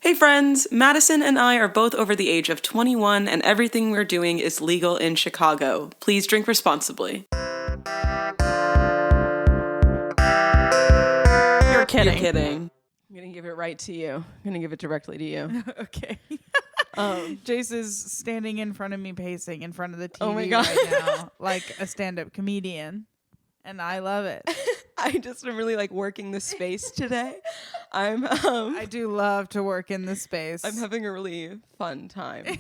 Hey friends, Madison and I are both over the age of 21 and everything we're doing is legal in Chicago. Please drink responsibly. You're kidding. You're kidding. I'm going to give it right to you. I'm going to give it directly to you. Okay. Jayce is standing in front of me, pacing in front of the TV Oh my God. right now, like a stand-up comedian, and I love it. I just am really working the space today. I do love to work in this space. I'm having a really fun time.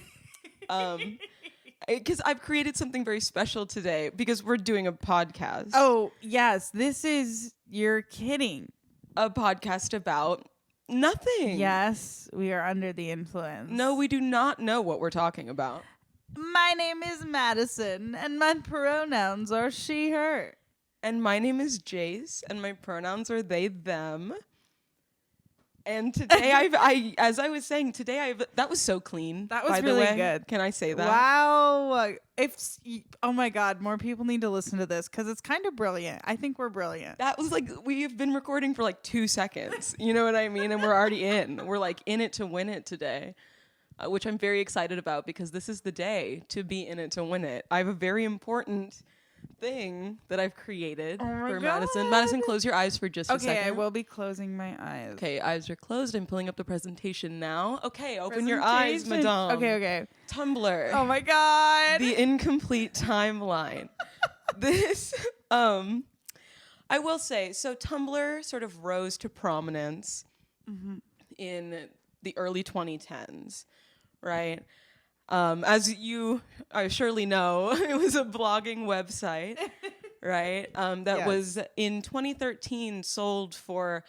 Because I've created something very special today because we're doing a podcast. Oh, yes. This is, you're kidding. A podcast about nothing. Yes, we are under the influence. No, we do not know what we're talking about. My name is Maddison, and my pronouns are she, her. And my name is Jayce, and my pronouns are they, them. And today as I was saying, that was so clean. That was by really the way. good. Can I say that? Wow. Oh my God, more people need to listen to this because it's kind of brilliant. I think we're brilliant. That was we've been recording for 2 seconds. You know what I mean? And we're already in. We're in it to win it today, which I'm very excited about because this is the day to be in it to win it. I have a very important thing that I've created for God. Madison. Madison, close your eyes for just a second. Okay, I will be closing my eyes. Okay, eyes are closed. I'm pulling up the presentation now. Okay, open your eyes, madame. Okay. Tumblr. Oh my God. The incomplete timeline. This, I will say, so Tumblr sort of rose to prominence in the early 2010s, right? As you surely know, it was a blogging website, right? That was in 2013 sold for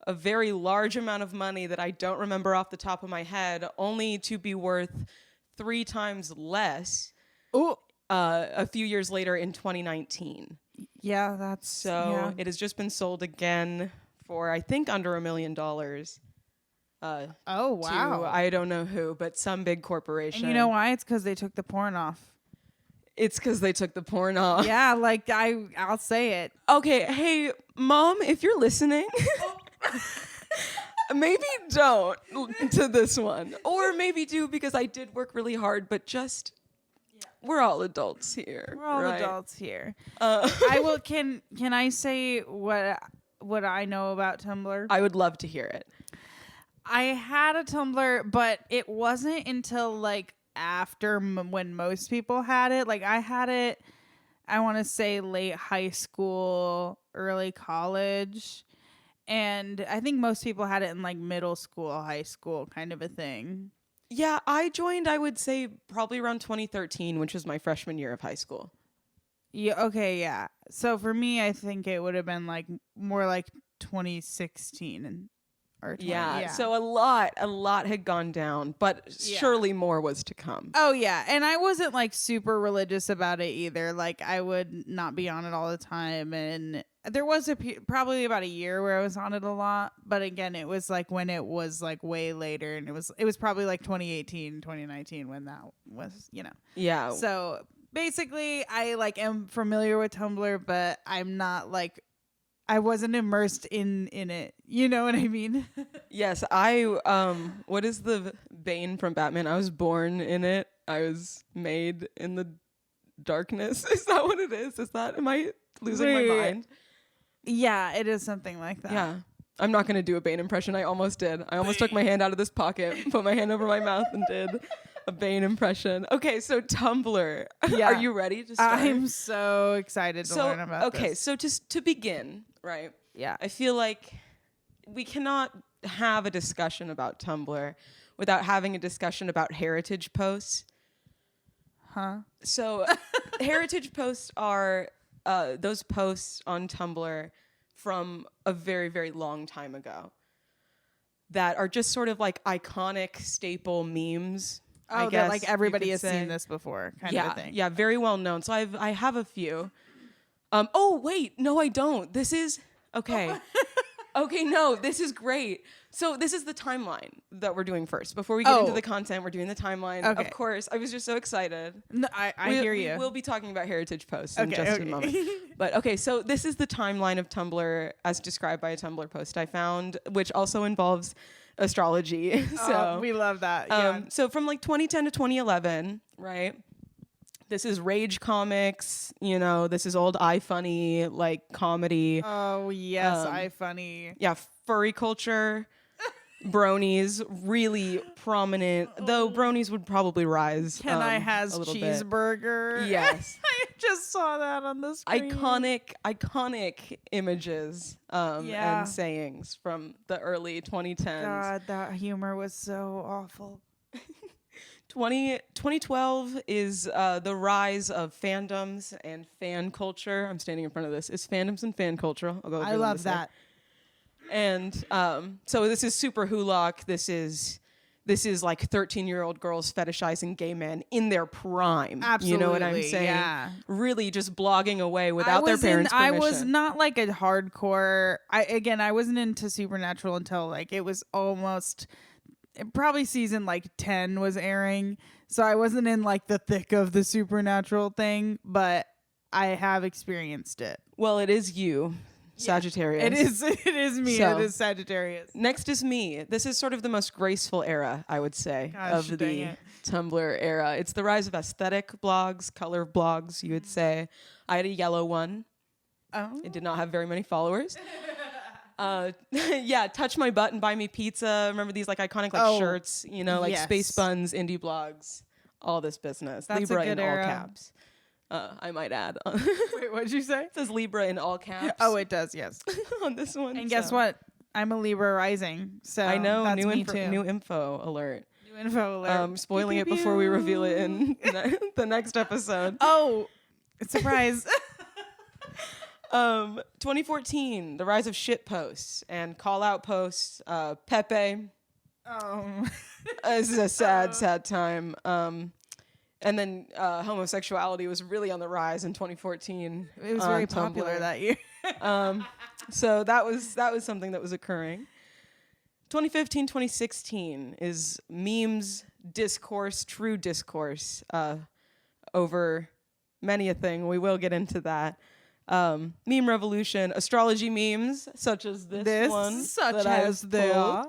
a very large amount of money that I don't remember off the top of my head, only to be worth 3 times less a few years later in 2019. Yeah, that's So it has just been sold again for, I think, under $1 million. Oh, wow. To, I don't know who, but some big corporation. And you know why? It's because they took the porn off. It's because they took the porn off. Yeah, I'll say it. Okay, hey, Mom, if you're listening, maybe don't to this one. Or maybe do because I did work really hard, but just, we're all adults here. We're all right? adults here. I will. Can I say what I know about Tumblr? I would love to hear it. I had a Tumblr, but it wasn't until after when most people had it. I had it, I want to say late high school, early college. And I think most people had it in middle school, high school kind of a thing. Yeah, I joined, I would say, probably around 2013, which was my freshman year of high school. Yeah. Okay. Yeah. So for me, I think it would have been more like 2016 or 20, yeah. So a lot had gone down, but surely more was to come. Oh yeah, and I wasn't super religious about it either. I would not be on it all the time, and there was probably about a year where I was on it a lot. But again, it was when it was way later, and it was probably 2018, 2019 when that was, Yeah. So basically, I am familiar with Tumblr, but I'm not I wasn't immersed in it. You know what I mean? Yes, what is the Bane from Batman? I was born in it. I was made in the darkness. Is that what it is? Am I losing my mind? Yeah, it is something like that. Yeah. I'm not going to do a Bane impression. I almost did. I almost took my hand out of this pocket, put my hand over my mouth and did a Bane impression. Okay, so Tumblr. Yeah. Are you ready to start? I'm so excited to learn about this. Okay, so just to begin, right? Yeah. I feel like we cannot have a discussion about Tumblr without having a discussion about heritage posts. Huh? So heritage posts are those posts on Tumblr from a very, very long time ago that are just sort of iconic staple memes. Oh, I guess that everybody you has could say. seen this before, kind of a thing. Yeah, very well known. So I have a few. Oh wait, no, I don't. This is okay. Okay, no, this is great. So this is the timeline that we're doing first. Before we get into the content, we're doing the timeline. Okay. Of course, I was just so excited. No, I hear you. We'll be talking about heritage posts in just Okay. a moment. But okay, so this is the timeline of Tumblr as described by a Tumblr post I found, which also involves astrology. So we love that. Yeah. so from like 2010 to 2011, right? This is Rage Comics, you know, this is old iFunny, like comedy. Oh yes, iFunny. Yeah, furry culture. Bronies, really prominent, though bronies would probably rise. Can I a has little bit. cheeseburger? Yes. I just saw that on the screen. Iconic images Yeah. and sayings from the early 2010s. God, that humor was so awful. 2012 is the rise of fandoms and fan culture. I'm standing in front of this. It's fandoms and fan culture. I'll go over I them love this way. that. And so this is super hulock. This is like 13-year-old girls fetishizing gay men in their prime. Absolutely. You know what I'm saying? Yeah. Really just blogging away without their parents' I permission. was not like a hardcore. I wasn't into Supernatural until like it was almost probably season like 10 was airing. So I wasn't in like the thick of the Supernatural thing, but I have experienced it. Well, it is you. Sagittarius. It is me. So, it is Sagittarius. Next is me. This is sort of the most graceful era, I would say, Gosh, of dang the it. Tumblr era. It's the rise of aesthetic blogs, color blogs, you would say. I had a yellow one. Oh. It did not have very many followers. Yeah, touch my butt and buy me pizza. Remember these like iconic like shirts, you know, like yes. Space Buns, indie blogs, all this business. That's a Libra good in era. all caps. I might add. Wait, what'd you say? It says Libra in all caps. Oh, it does. Yes. on this one. And guess what? I'm a Libra rising. So I know. that's me New info alert. New info alert. Spoiling Pew, it pew, before we pew. reveal it in the next episode. Oh, surprise. 2014, the rise of shit posts and call out posts. Pepe. This is a sad time. And then homosexuality was really on the rise in 2014. It was very popular Tumblr. that year. So that was something that was occurring. 2015, 2016 is memes, discourse, true discourse over many a thing. We will get into that. Meme revolution, astrology memes such as this one, such that as I've they pulled.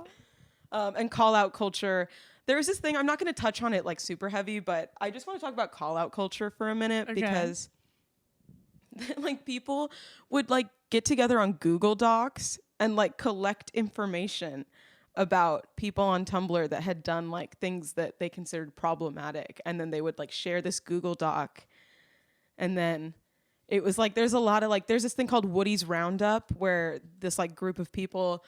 are. And call out culture. There's this thing, I'm not going to touch on it like super heavy, but I just want to talk about call out culture for a minute because like people would like get together on Google Docs and like collect information about people on Tumblr that had done like things that they considered problematic. And then they would like share this Google Doc. And then it was like, there's a lot of like, there's this thing called Woody's Roundup where this like group of people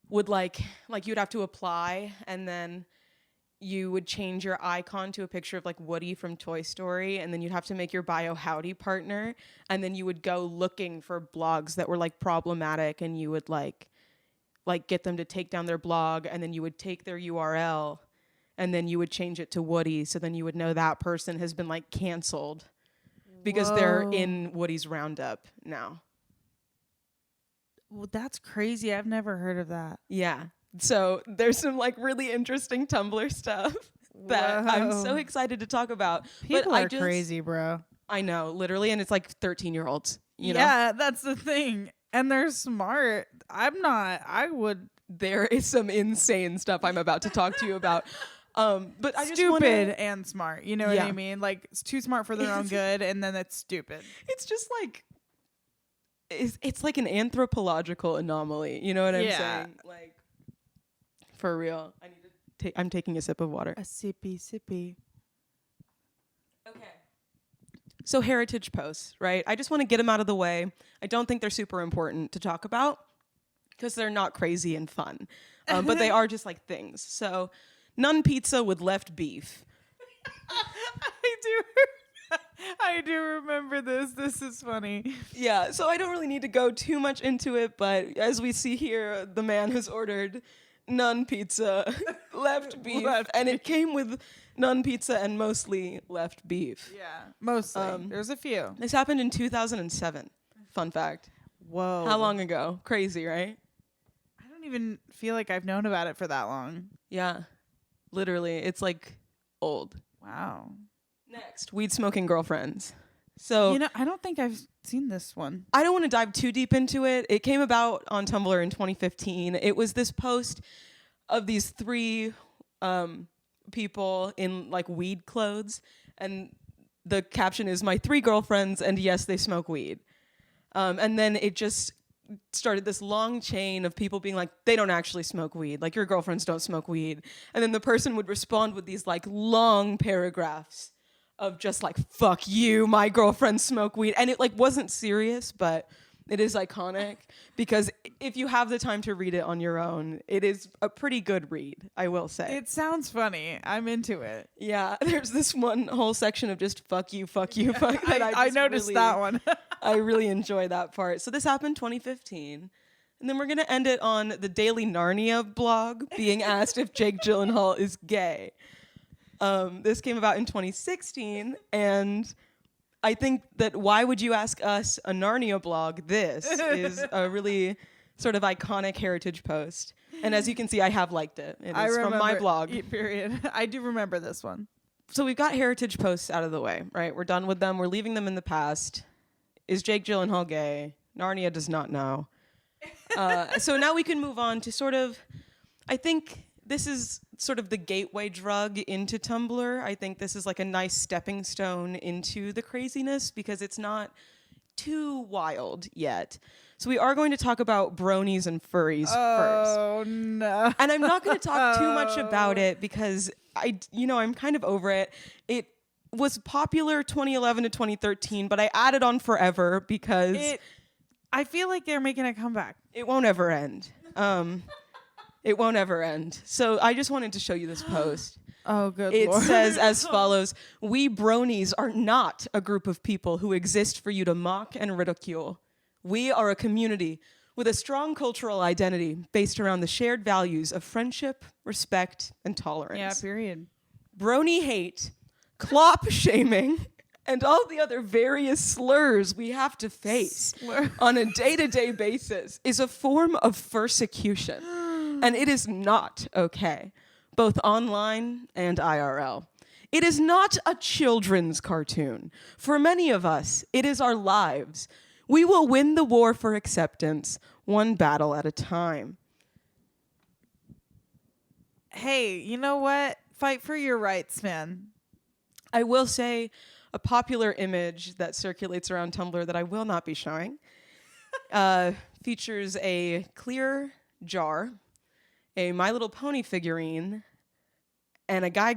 would like you'd have to apply and then you would change your icon to a picture of like Woody from Toy Story, and then you'd have to make your bio howdy partner, and then you would go looking for blogs that were like problematic, and you would like get them to take down their blog, and then you would take their URL, and then you would change it to Woody, so then you would know that person has been like canceled because they're in Woody's Roundup now. Well, that's crazy. I've never heard of that. Yeah. So there's some like really interesting Tumblr stuff that I'm so excited to talk about. People but are crazy, bro. I know, literally, and it's like 13-year-olds. You know, Yeah, that's the thing. And they're smart. I'm not. I would. there is some insane stuff I'm about to talk to you about. But I just Stupid wanna, and smart. You know what I mean? Like, it's too smart for their own good, and then it's stupid. it's just like it's like an anthropological anomaly. You know what I'm saying? Like, for real. I'm taking a sip of water. A sippy. Okay. So heritage posts, right? I just want to get them out of the way. I don't think they're super important to talk about because they're not crazy and fun, but they are just like things. So nun pizza with left beef. I do remember this. This is funny. Yeah, so I don't really need to go too much into it, but as we see here, the man has ordered nun pizza, left beef, and it came with nun pizza and mostly left beef. Yeah, mostly. There's a few. This happened in 2007. Fun fact. Whoa. How long ago? Crazy, right? I don't even feel like I've known about it for that long. Yeah. Literally, it's like old. Wow. Next, weed smoking girlfriends. So, You know, I don't think I've seen this one. I don't want to dive too deep into it. It came about on Tumblr in 2015. It was this post of these three people in like weed clothes, and the caption is "My 3 girlfriends, and yes, they smoke weed." And then it just started this long chain of people being like, they don't actually smoke weed. Like, your girlfriends don't smoke weed. And then the person would respond with these like long paragraphs of just like, fuck you, my girlfriends smoke weed. And it like wasn't serious, but it is iconic because if you have the time to read it on your own, it is a pretty good read, I will say. It sounds funny. I'm into it. Yeah, there's this one whole section of just fuck you, fuck you, fuck that I noticed really, that one. I really enjoy that part. So this happened 2015. And then we're going to end it on the Daily Narnia blog being asked if Jake Gyllenhaal is gay. This came about in 2016, and I think that why would you ask us, a Narnia blog? This is a really sort of iconic heritage post. And as you can see, I have liked it. It is from my blog. Period. I do remember this one. So we've got heritage posts out of the way, right? We're done with them. We're leaving them in the past. Is Jake Gyllenhaal gay? Narnia does not know. So now we can move on to sort of, I think this is sort of the gateway drug into Tumblr. I think this is like a nice stepping stone into the craziness because it's not too wild yet. So we are going to talk about bronies and furries first. Oh, no. And I'm not going to talk too much about it because I'm kind of over it. It was popular 2011 to 2013, but I added on forever because I feel like they're making a comeback. it won't ever end. It won't ever end. So I just wanted to show you this post. Oh, good It Lord. says as follows: "We bronies are not a group of people who exist for you to mock and ridicule. We are a community with a strong cultural identity based around the shared values of friendship, respect, and tolerance. Yeah, period. Brony hate, clop shaming, and all the other various slurs we have to face on a day-to-day basis is a form of persecution, and it is not okay, both online and IRL. It is not a children's cartoon. For many of us, it is our lives. We will win the war for acceptance, one battle at a time." Hey, you know what? Fight for your rights, man. I will say a popular image that circulates around Tumblr that I will not be showing features a clear jar, a My Little Pony figurine, and a guy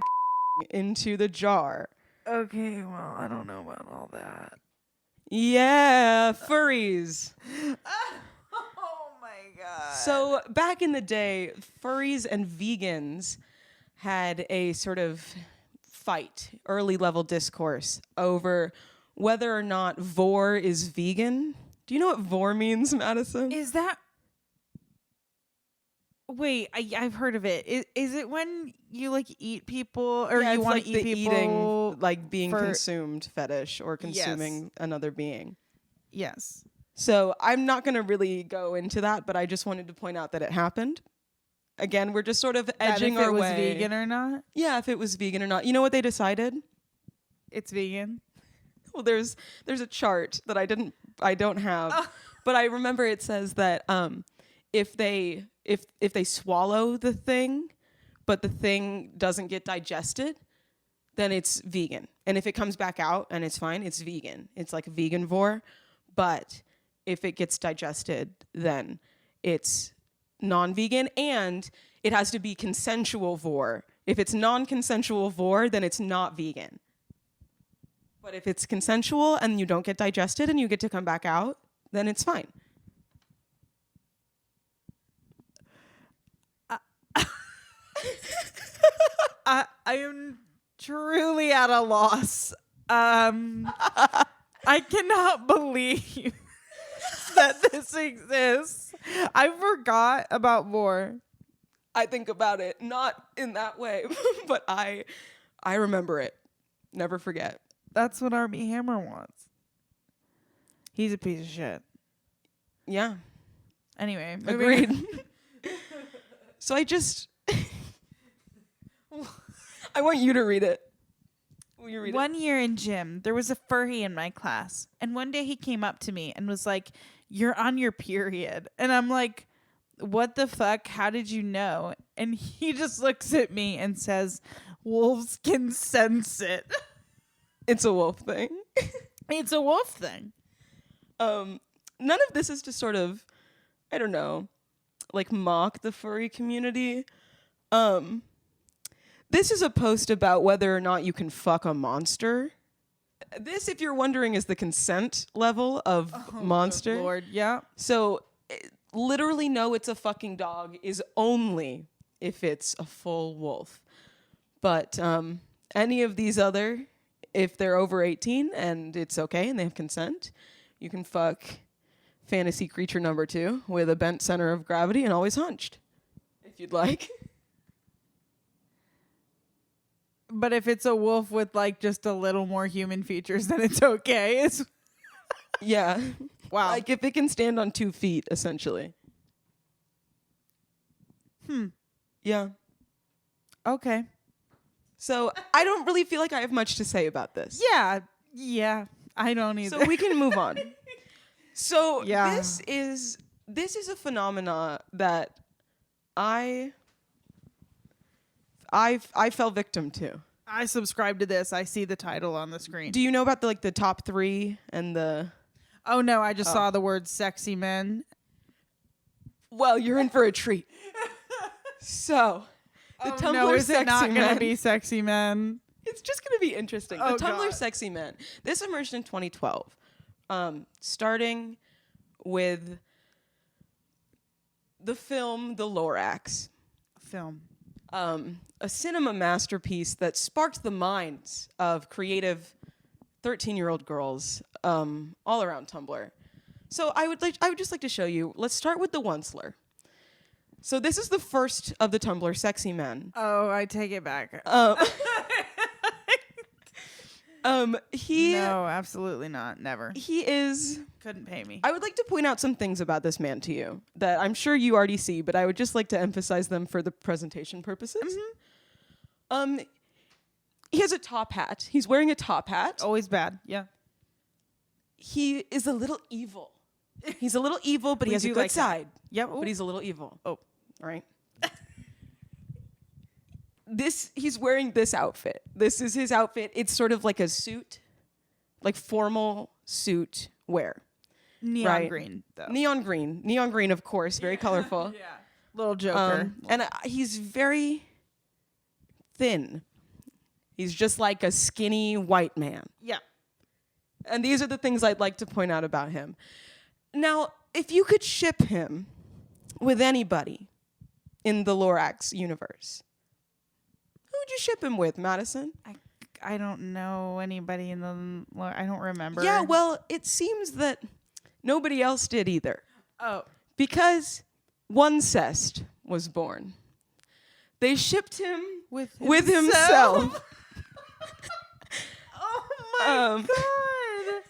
into the jar. Okay, well, I don't know about all that. Yeah, furries. Oh my God. So back in the day, furries and vegans had a sort of fight, early level discourse over whether or not vor is vegan. Do you know what vor means, Madison? Is that... Wait, I've heard of it. Is it when you like eat people or Yeah, you it's want like to eat the people? eating, like being for- consumed fetish or consuming another being. Yes. So I'm not going to really go into that, but I just wanted to point out that it happened. Again, we're just sort of edging That if our it was way. vegan or not? Yeah, if it was vegan or not. You know what they decided? It's vegan. Well, there's a chart that I don't have, but I remember it says that if they swallow the thing, but the thing doesn't get digested, then it's vegan. And if it comes back out and it's fine, it's vegan. It's like a vegan vor. But if it gets digested, then it's non-vegan, and it has to be consensual vor. If it's non-consensual vor, then it's not vegan. But if it's consensual and you don't get digested and you get to come back out, then it's fine. I am truly at a loss. I cannot believe that this exists. I forgot about vor. I think about it, not in that way, but I remember it. Never forget. That's what Armie Hammer wants. He's a piece of shit. Yeah. Anyway, Agreed. So I want you to read it. Will you read it? One year in gym, there was a furry in my class, and one day he came up to me and was like, "You're on your period," and I'm like, what the fuck? How did you know? And he just looks at me and says, wolves can sense it. It's a wolf thing. It's a wolf thing. None of this is to sort of, I don't know, like mock the furry community. This is a post about whether or not you can fuck a monster. This, if you're wondering, is the consent level of monster. Good Lord, yeah. So, literally, no, it's a fucking dog is only if it's a full wolf. But any of these other, if they're over 18 and it's okay and they have consent, you can fuck fantasy creature number 2 with a bent center of gravity and always hunched, if you'd like. But if it's a wolf with like just a little more human features, then it's okay. It's Yeah. wow. Like if it can stand on 2 feet, essentially. Yeah. Okay. So I don't really feel like I have much to say about this. Yeah. I don't either. So we can move on. So Yeah. this is a phenomena that I fell victim to. I subscribe to this. I see the title on the screen. Do you know about the top 3 and the? Oh no, I just saw the word "sexy men." Well, you're in for a treat. So, the Tumblr no, is sexy it not men. going to be sexy men? It's just going to be interesting. Oh, The Tumblr God. sexy men. This emerged in 2012, starting with the film The Lorax. Film. A cinema masterpiece that sparked the minds of creative 13-year-old girls all around Tumblr. So I would just like to show you. Let's start with the Onceler. So this is the first of the Tumblr sexy men. Oh, I take it back. He No, absolutely not. Never. he is. Couldn't pay me. I would like to point out some things about this man to you that I'm sure you already see, but I would just like to emphasize them for the presentation purposes. He has a top hat. He's wearing a top hat. Always bad. Yeah. He is a little evil. He's a little evil, but he We has a do good like that. side. Yep. But he's a little evil. Oh. All right. He's wearing this outfit. This is his outfit. It's sort of like a suit, like formal suit wear. Neon Right. green though. Neon green, of course, very colorful. Yeah. Little Joker. And he's very thin. He's just like a skinny white man. Yeah. And these are the things I'd like to point out about him. Now, if you could ship him with anybody in the Lorax universe, who would you ship him with, Madison? I don't know anybody in the. I don't remember. Yeah, well, it seems that nobody else did either. Oh. Because one Cest was born. They shipped him With himself. Oh my god.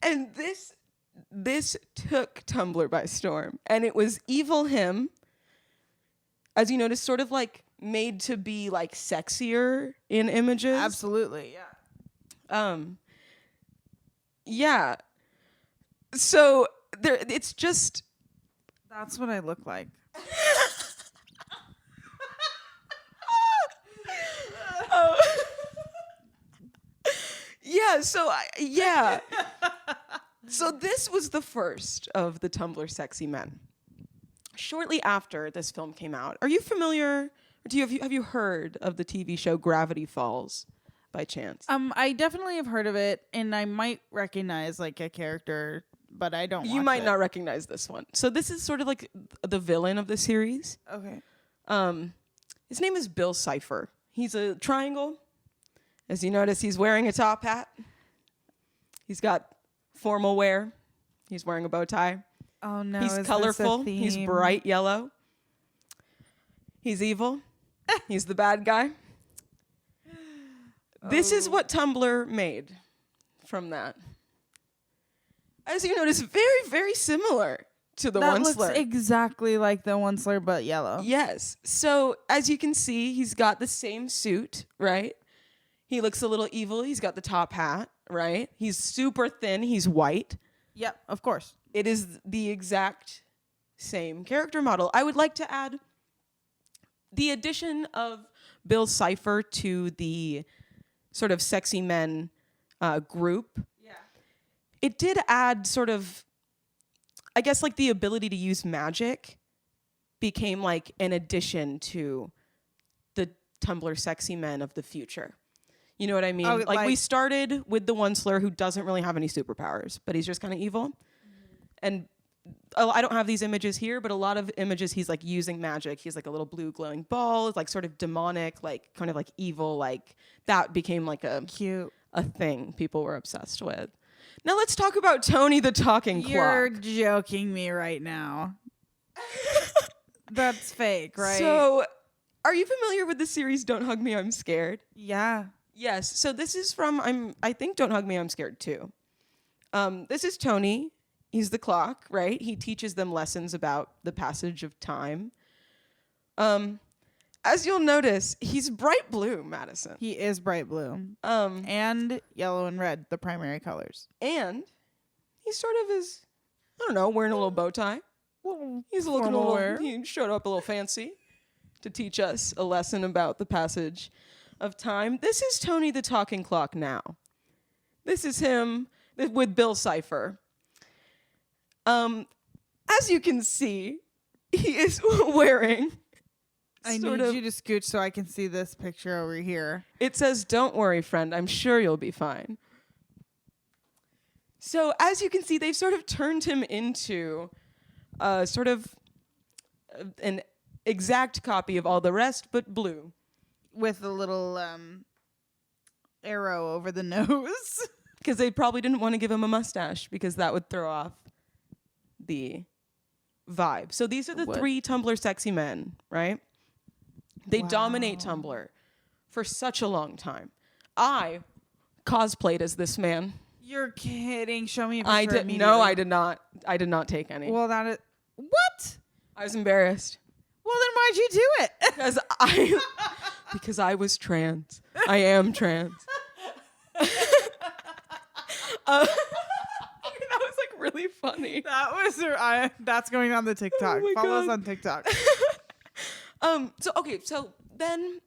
And this took Tumblr by storm. And it was evil him, as you notice, sort of like made to be like sexier in images. Absolutely. Yeah. Yeah. So it's just That's what I look like. yeah, so this was the first of the Tumblr sexy men. Shortly after this film came out, are you familiar? Or have you heard of the TV show Gravity Falls by chance? I definitely have heard of it, and I might recognize like a character, but I don't. You watch might it. not recognize this one. So this is sort of like the villain of the series. Okay. His name is Bill Cipher. He's a triangle. As you notice, he's wearing a top hat. He's got formal wear. He's wearing a bow tie. Oh no. He's is this a colorful. He's theme? bright yellow. He's evil. He's the bad guy. This is what Tumblr made from that. As you notice, very, very similar to the That Onceler. looks exactly like the Onceler, but yellow. Yes. So as you can see, he's got the same suit, right? He looks a little evil. He's got the top hat, right? He's super thin. He's white. Yep. Of course. It is the exact same character model. I would like to add the addition of Bill Cipher to the sort of sexy men group. Yeah. It did add sort of, I guess, like the ability to use magic became like an addition to the Tumblr sexy men of the future. You know what I mean? Oh, like we started with the one slur who doesn't really have any superpowers, but he's just kind of evil. And I don't have these images here, but a lot of images he's like using magic. He's like a little blue glowing ball. It's like sort of demonic, like kind of like evil. Like that became like a thing people were obsessed with. Now let's talk about Tony the Talking Clock. You're joking me right now. That's fake, right? So, are you familiar with the series Don't Hug Me, I'm Scared? Yeah. Yes. So this is from I think Don't Hug Me, I'm Scared too. This is Tony. He's the clock, right? He teaches them lessons about the passage of time. As you'll notice, he's bright blue, Maddison. He is bright blue. And yellow and red, the primary colors. And he sort of is, I don't know, wearing a little bow tie. He's looking a little, he showed up a little fancy to teach us a lesson about the passage of time. This is Tony the Talking Clock now. This is him with Bill Cipher. As you can see, he is wearing I need you to scooch so I can see this picture over here. It says, "Don't worry, friend. I'm sure you'll be fine." So as you can see, they've sort of turned him into sort of an exact copy of all the rest, but blue. With a little arrow over the nose. Because they probably didn't want to give him a mustache because that would throw off the vibe. So these are the three Tumblr sexy men, right? They dominate Tumblr for such a long time. I cosplayed as this man. You're kidding. Show me a picture I did. No, I did not. I did not take any. Well, that is... What? I was embarrassed. Well, then why'd you do it? Because I was trans. I am trans. That was like really funny. That was that's going on the TikTok. Oh Follow us God. on TikTok. So then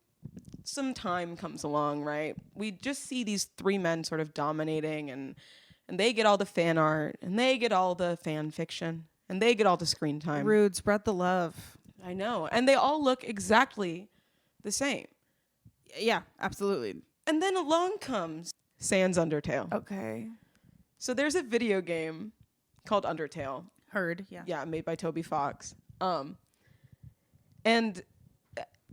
some time comes along, right? We just see these three men sort of dominating and they get all the fan art and they get all the fan fiction and they get all the screen time. Rude, spread the love. I know. And they all look exactly the same. Yeah, absolutely. And then along comes Sans Undertale. Okay. So there's a video game called Undertale. Heard, yeah. Yeah, made by Toby Fox. And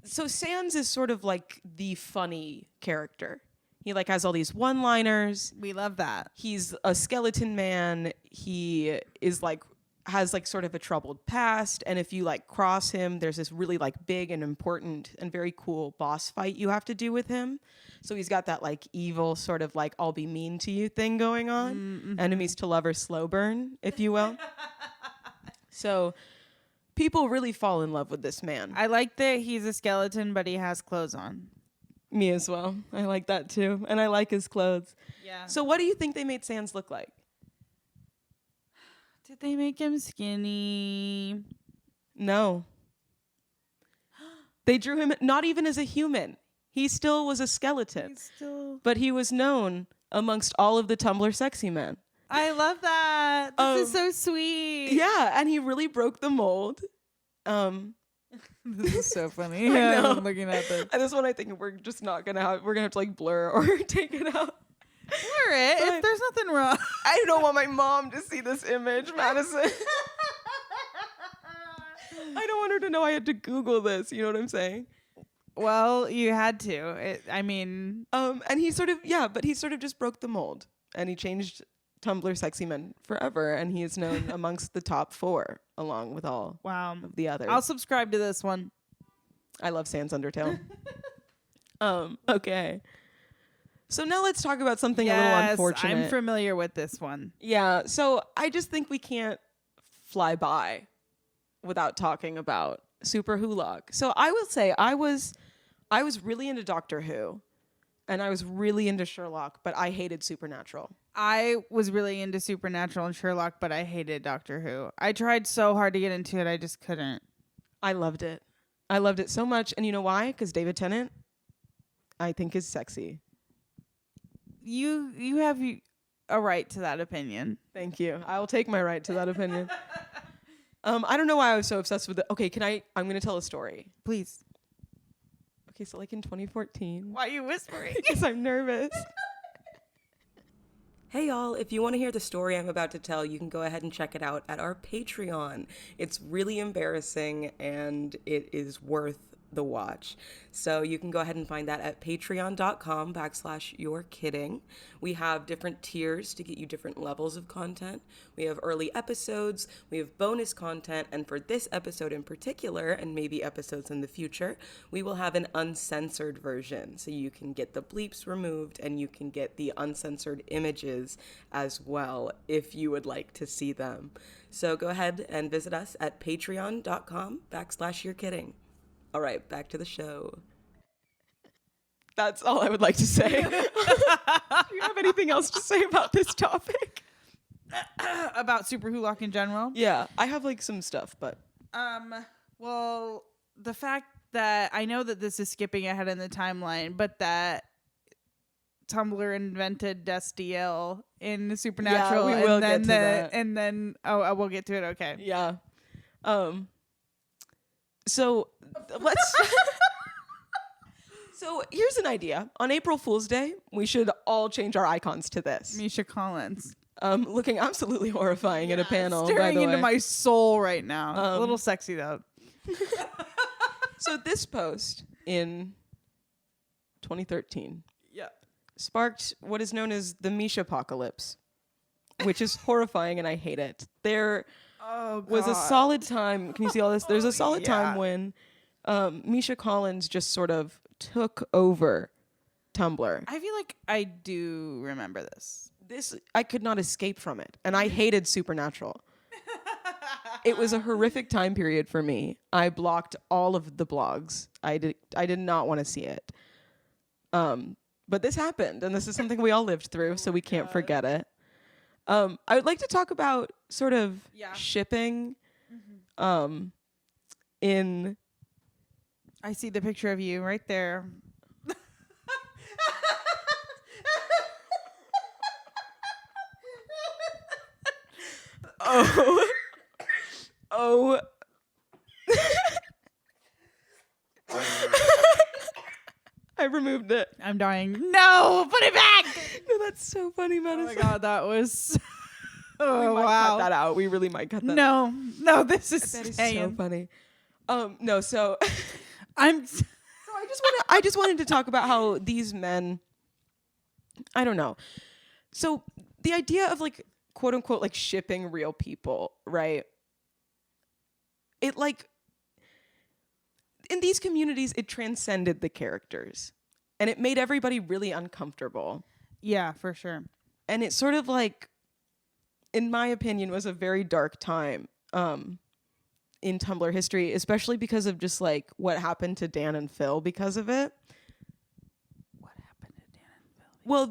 so Sans is sort of like the funny character. He like has all these one-liners. We love that. He's a skeleton man. He is like has like sort of a troubled past, and if you like cross him, there's this really like big and important and very cool boss fight you have to do with him. So he's got that like evil sort of like I'll be mean to you thing going on. Mm-hmm. Enemies to lovers slow burn, if you will. So people really fall in love with this man. I like that he's a skeleton, but he has clothes on. Me as well. I like that too. And I like his clothes. Yeah. So what do you think they made Sans look like? Did they make him skinny? No. They drew him not even as a human. He still was a skeleton. But he was known amongst all of the Tumblr sexy men. I love that. This is so sweet. Yeah, and he really broke the mold. This is so funny. Yeah, I'm looking at this. And this one I think we're just not gonna have. We're gonna have to like blur or take it out. Blur it if there's nothing wrong. I don't want my mom to see this image, Maddison. I don't want her to know I had to Google this. You know what I'm saying? Well, you had to. And he sort of but he sort of just broke the mold, and he changed Tumblr sexy men forever, and he is known amongst the top 4 along with all of the others. I'll subscribe to this one. I love Sans Undertale. Okay. So now let's talk about something a little unfortunate. I'm familiar with this one. Yeah, so I just think we can't fly by without talking about Super Hulock. So I will say I was really into Doctor Who, and I was really into Sherlock, but I hated Supernatural. I was really into Supernatural and Sherlock, but I hated Doctor Who. I tried so hard to get into it, I just couldn't. I loved it. I loved it so much. And you know why? Because David Tennant, I think, is sexy. You have a right to that opinion. Thank you. I will take my right to that opinion. I don't know why I was so obsessed with it. Okay, I'm going to tell a story. Please. Okay, so like in 2014. Why are you whispering? Because I'm nervous. Hey y'all, if you want to hear the story I'm about to tell, you can go ahead and check it out at our Patreon. It's really embarrassing and it is worth the watch. So you can go ahead and find that at patreon.com/you're kidding. We have different tiers to get you different levels of content. We have early episodes, we have bonus content, and for this episode in particular, and maybe episodes in the future, we will have an uncensored version. So you can get the bleeps removed and you can get the uncensored images as well if you would like to see them. So go ahead and visit us at patreon.com/you're kidding. All right, back to the show. That's all I would like to say. Do you have anything else to say about this topic? About Super Hulock in general? Yeah, I have like some stuff, but Well, the fact that I know that this is skipping ahead in the timeline, but that Tumblr invented Destiel in Supernatural, Yeah, we will and then get to that. and then we'll get to it. Okay. yeah. So let's. So here's an idea. On April Fool's Day, we should all change our icons to this. Misha Collins. Looking absolutely horrifying in a panel. By Staring the into way. my soul right now. A little sexy though. So this post in 2013 Yeah. sparked what is known as the Misha apocalypse, which is horrifying and I hate it. There was a solid time. Can you see all this? There's a solid time when Misha Collins just sort of took over Tumblr. I feel like I do remember this. I could not escape from it, and I hated Supernatural. It was a horrific time period for me. I blocked all of the blogs. I did not want to see it. But this happened, and this is something we all lived through, so we can't forget it. I would like to talk about sort of shipping in... I see the picture of you right there. Oh. I removed it. I'm dying. No, put it back. No, that's so funny, Oh Madison. my god, that was. We Oh might wow. cut that out. We really might cut that out. No, this is That is staying. so funny. No, so I'm. So I just wanted to talk about how these men, I don't know. So the idea of like quote unquote like shipping real people, right? It like in these communities it transcended the characters and it made everybody really uncomfortable. Yeah, for sure. And it sort of like, in my opinion, was a very dark time in Tumblr history, especially because of just like what happened to Dan and Phil because of it. What happened to Dan and Phil? Well,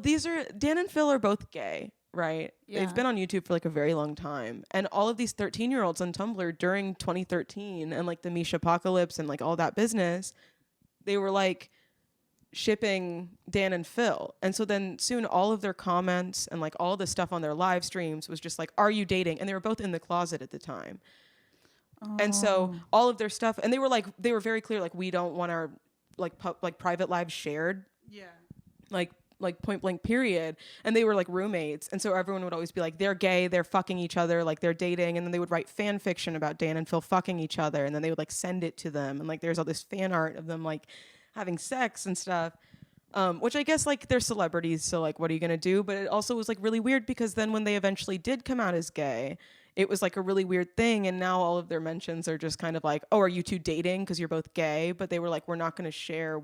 Dan and Phil are both gay, right? Yeah. They've been on YouTube for like a very long time. And all of these 13-year-olds on Tumblr during 2013 and like the Misha apocalypse and like all that business, they were like shipping Dan and Phil. And so then soon all of their comments and like all the stuff on their live streams was just like, are you dating? And they were both in the closet at the time. And so all of their stuff, and they were very clear, like, we don't want our like private lives shared. Yeah. Like point blank period. And they were like roommates. And so everyone would always be like, they're gay, they're fucking each other, like they're dating. And then they would write fan fiction about Dan and Phil fucking each other. And then they would like send it to them. And like, there's all this fan art of them like having sex and stuff. Which I guess like they're celebrities. So like, what are you going to do? But it also was like really weird because then when they eventually did come out as gay, it was like a really weird thing. And now all of their mentions are just kind of like, oh, are you two dating? Because you're both gay. But they were like, we're not going to share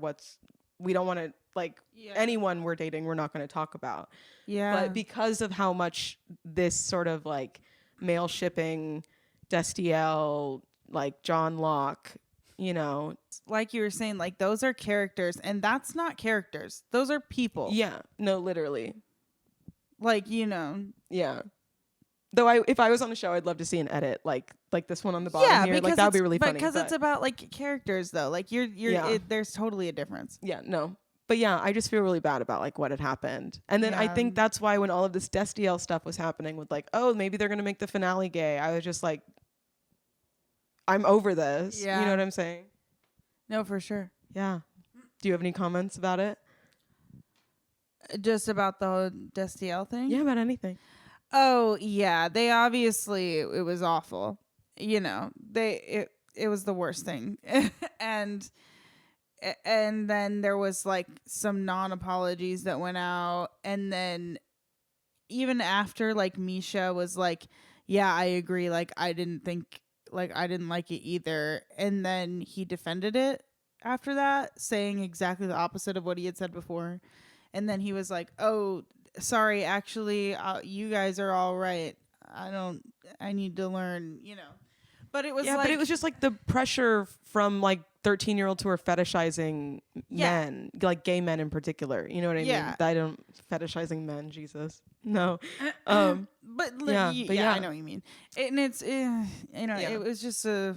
we don't want to like anyone we're dating, we're not going to talk about. Yeah. But because of how much this sort of like male shipping, Destiel, like John Locke, you know. Like you were saying, like those are characters, and that's not characters. Those are people. Yeah, no, literally. Like, you know. Yeah. Though if I was on a show, I'd love to see an edit like this one on the bottom here. Like that would be really funny. Because it's about like characters though. Like there's totally a difference. Yeah, no. But yeah, I just feel really bad about like what had happened. And then I think that's why when all of this Destiel stuff was happening with like, oh, maybe they're going to make the finale gay. I was just like, I'm over this. Yeah. You know what I'm saying? No, for sure. Yeah. Do you have any comments about it? Just about the whole Destiel thing? Yeah, about anything. Oh, yeah. They obviously, it was awful. You know, it was the worst thing. and then there was like some non-apologies that went out. And then even after like Misha was like, yeah, I agree. Like, I didn't like it either. And then he defended it after that, saying exactly the opposite of what he had said before. And then he was like, oh, sorry, actually, you guys are all right. I need to learn, you know. But it was but it was just like the pressure from like 13-year-olds who are fetishizing men, like gay men in particular. You know what I mean? I don't fetishizing men, Jesus. No. But yeah, I know what you mean. And it's, it was just a...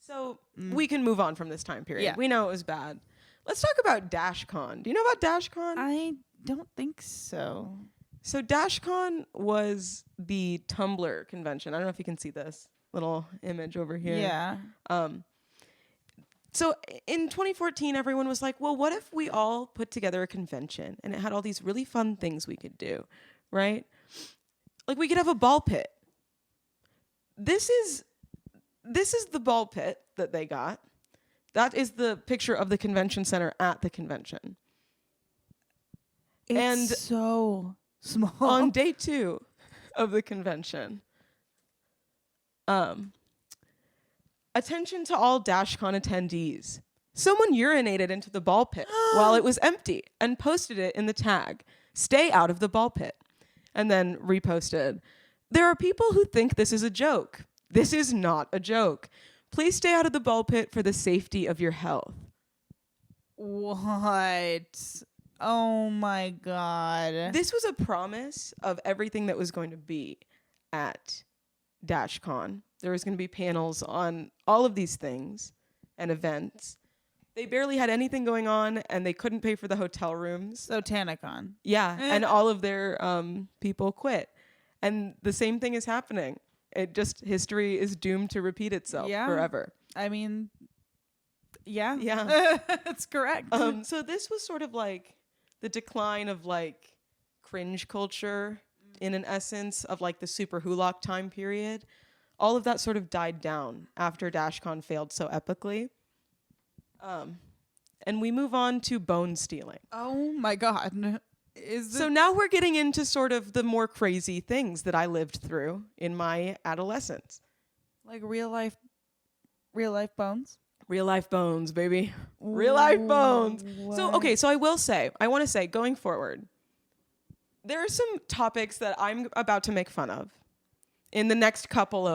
So we can move on from this time period. Yeah. We know it was bad. Let's talk about DashCon. Do you know about DashCon? I don't think so. So DashCon was the Tumblr convention. I don't know if you can see this little image over here. Yeah. So in 2014, everyone was like, well, what if we all put together a convention and it had all these really fun things we could do, right? Like we could have a ball pit. This is the ball pit that they got. That is the picture of the convention center at the convention. It's so small. On day 2 of the convention, attention to all DashCon attendees. Someone urinated into the ball pit while it was empty and posted it in the tag, "Stay out of the ball pit," and then reposted. There are people who think this is a joke. This is not a joke. Please stay out of the ball pit for the safety of your health. What? Oh my God. This was a promise of everything that was going to be at DashCon. There was going to be panels on all of these things and events. They barely had anything going on, and they couldn't pay for the hotel rooms. So TanaCon. Yeah, and all of their people quit. And the same thing is happening. History is doomed to repeat itself forever. I mean, yeah. Yeah. That's correct. So this was sort of like the decline of like cringe culture in an essence of like the Super Hulock time period. All of that sort of died down after DashCon failed so epically. And we move on to bone stealing. Oh my God. So now we're getting into sort of the more crazy things that I lived through in my adolescence. Like real life bones? Real life bones, baby. Real life bones. What? So I want to say, going forward, there are some topics that I'm about to make fun of in the next couple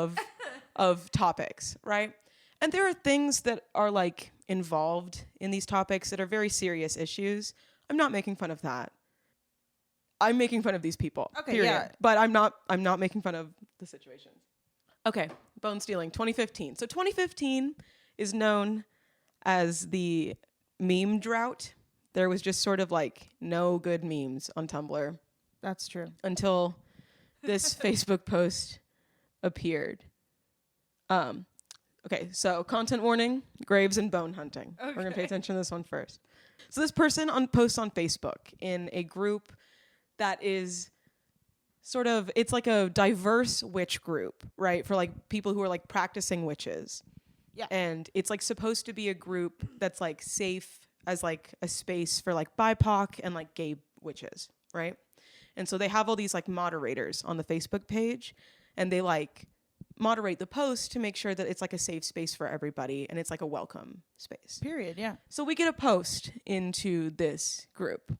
of topics, right? And there are things that are like involved in these topics that are very serious issues. I'm not making fun of that. I'm making fun of these people. Okay, period. yeah. But I'm not making fun of the situation. Okay, bone stealing, 2015. So 2015 is known as the meme drought. There was just sort of like no good memes on Tumblr. That's true. Until this Facebook post appeared. Okay, so content warning, graves and bone hunting. Okay. We're going to pay attention to this one first. So this person posts on Facebook in a group that is sort of, it's like a diverse witch group, right? For like people who are like practicing witches. Yeah. And it's like supposed to be a group that's like safe as like a space for like BIPOC and like gay witches, right? And so they have all these like moderators on the Facebook page, and they like moderate the post to make sure that it's like a safe space for everybody and it's like a welcome space. Period, yeah. So we get a post into this group.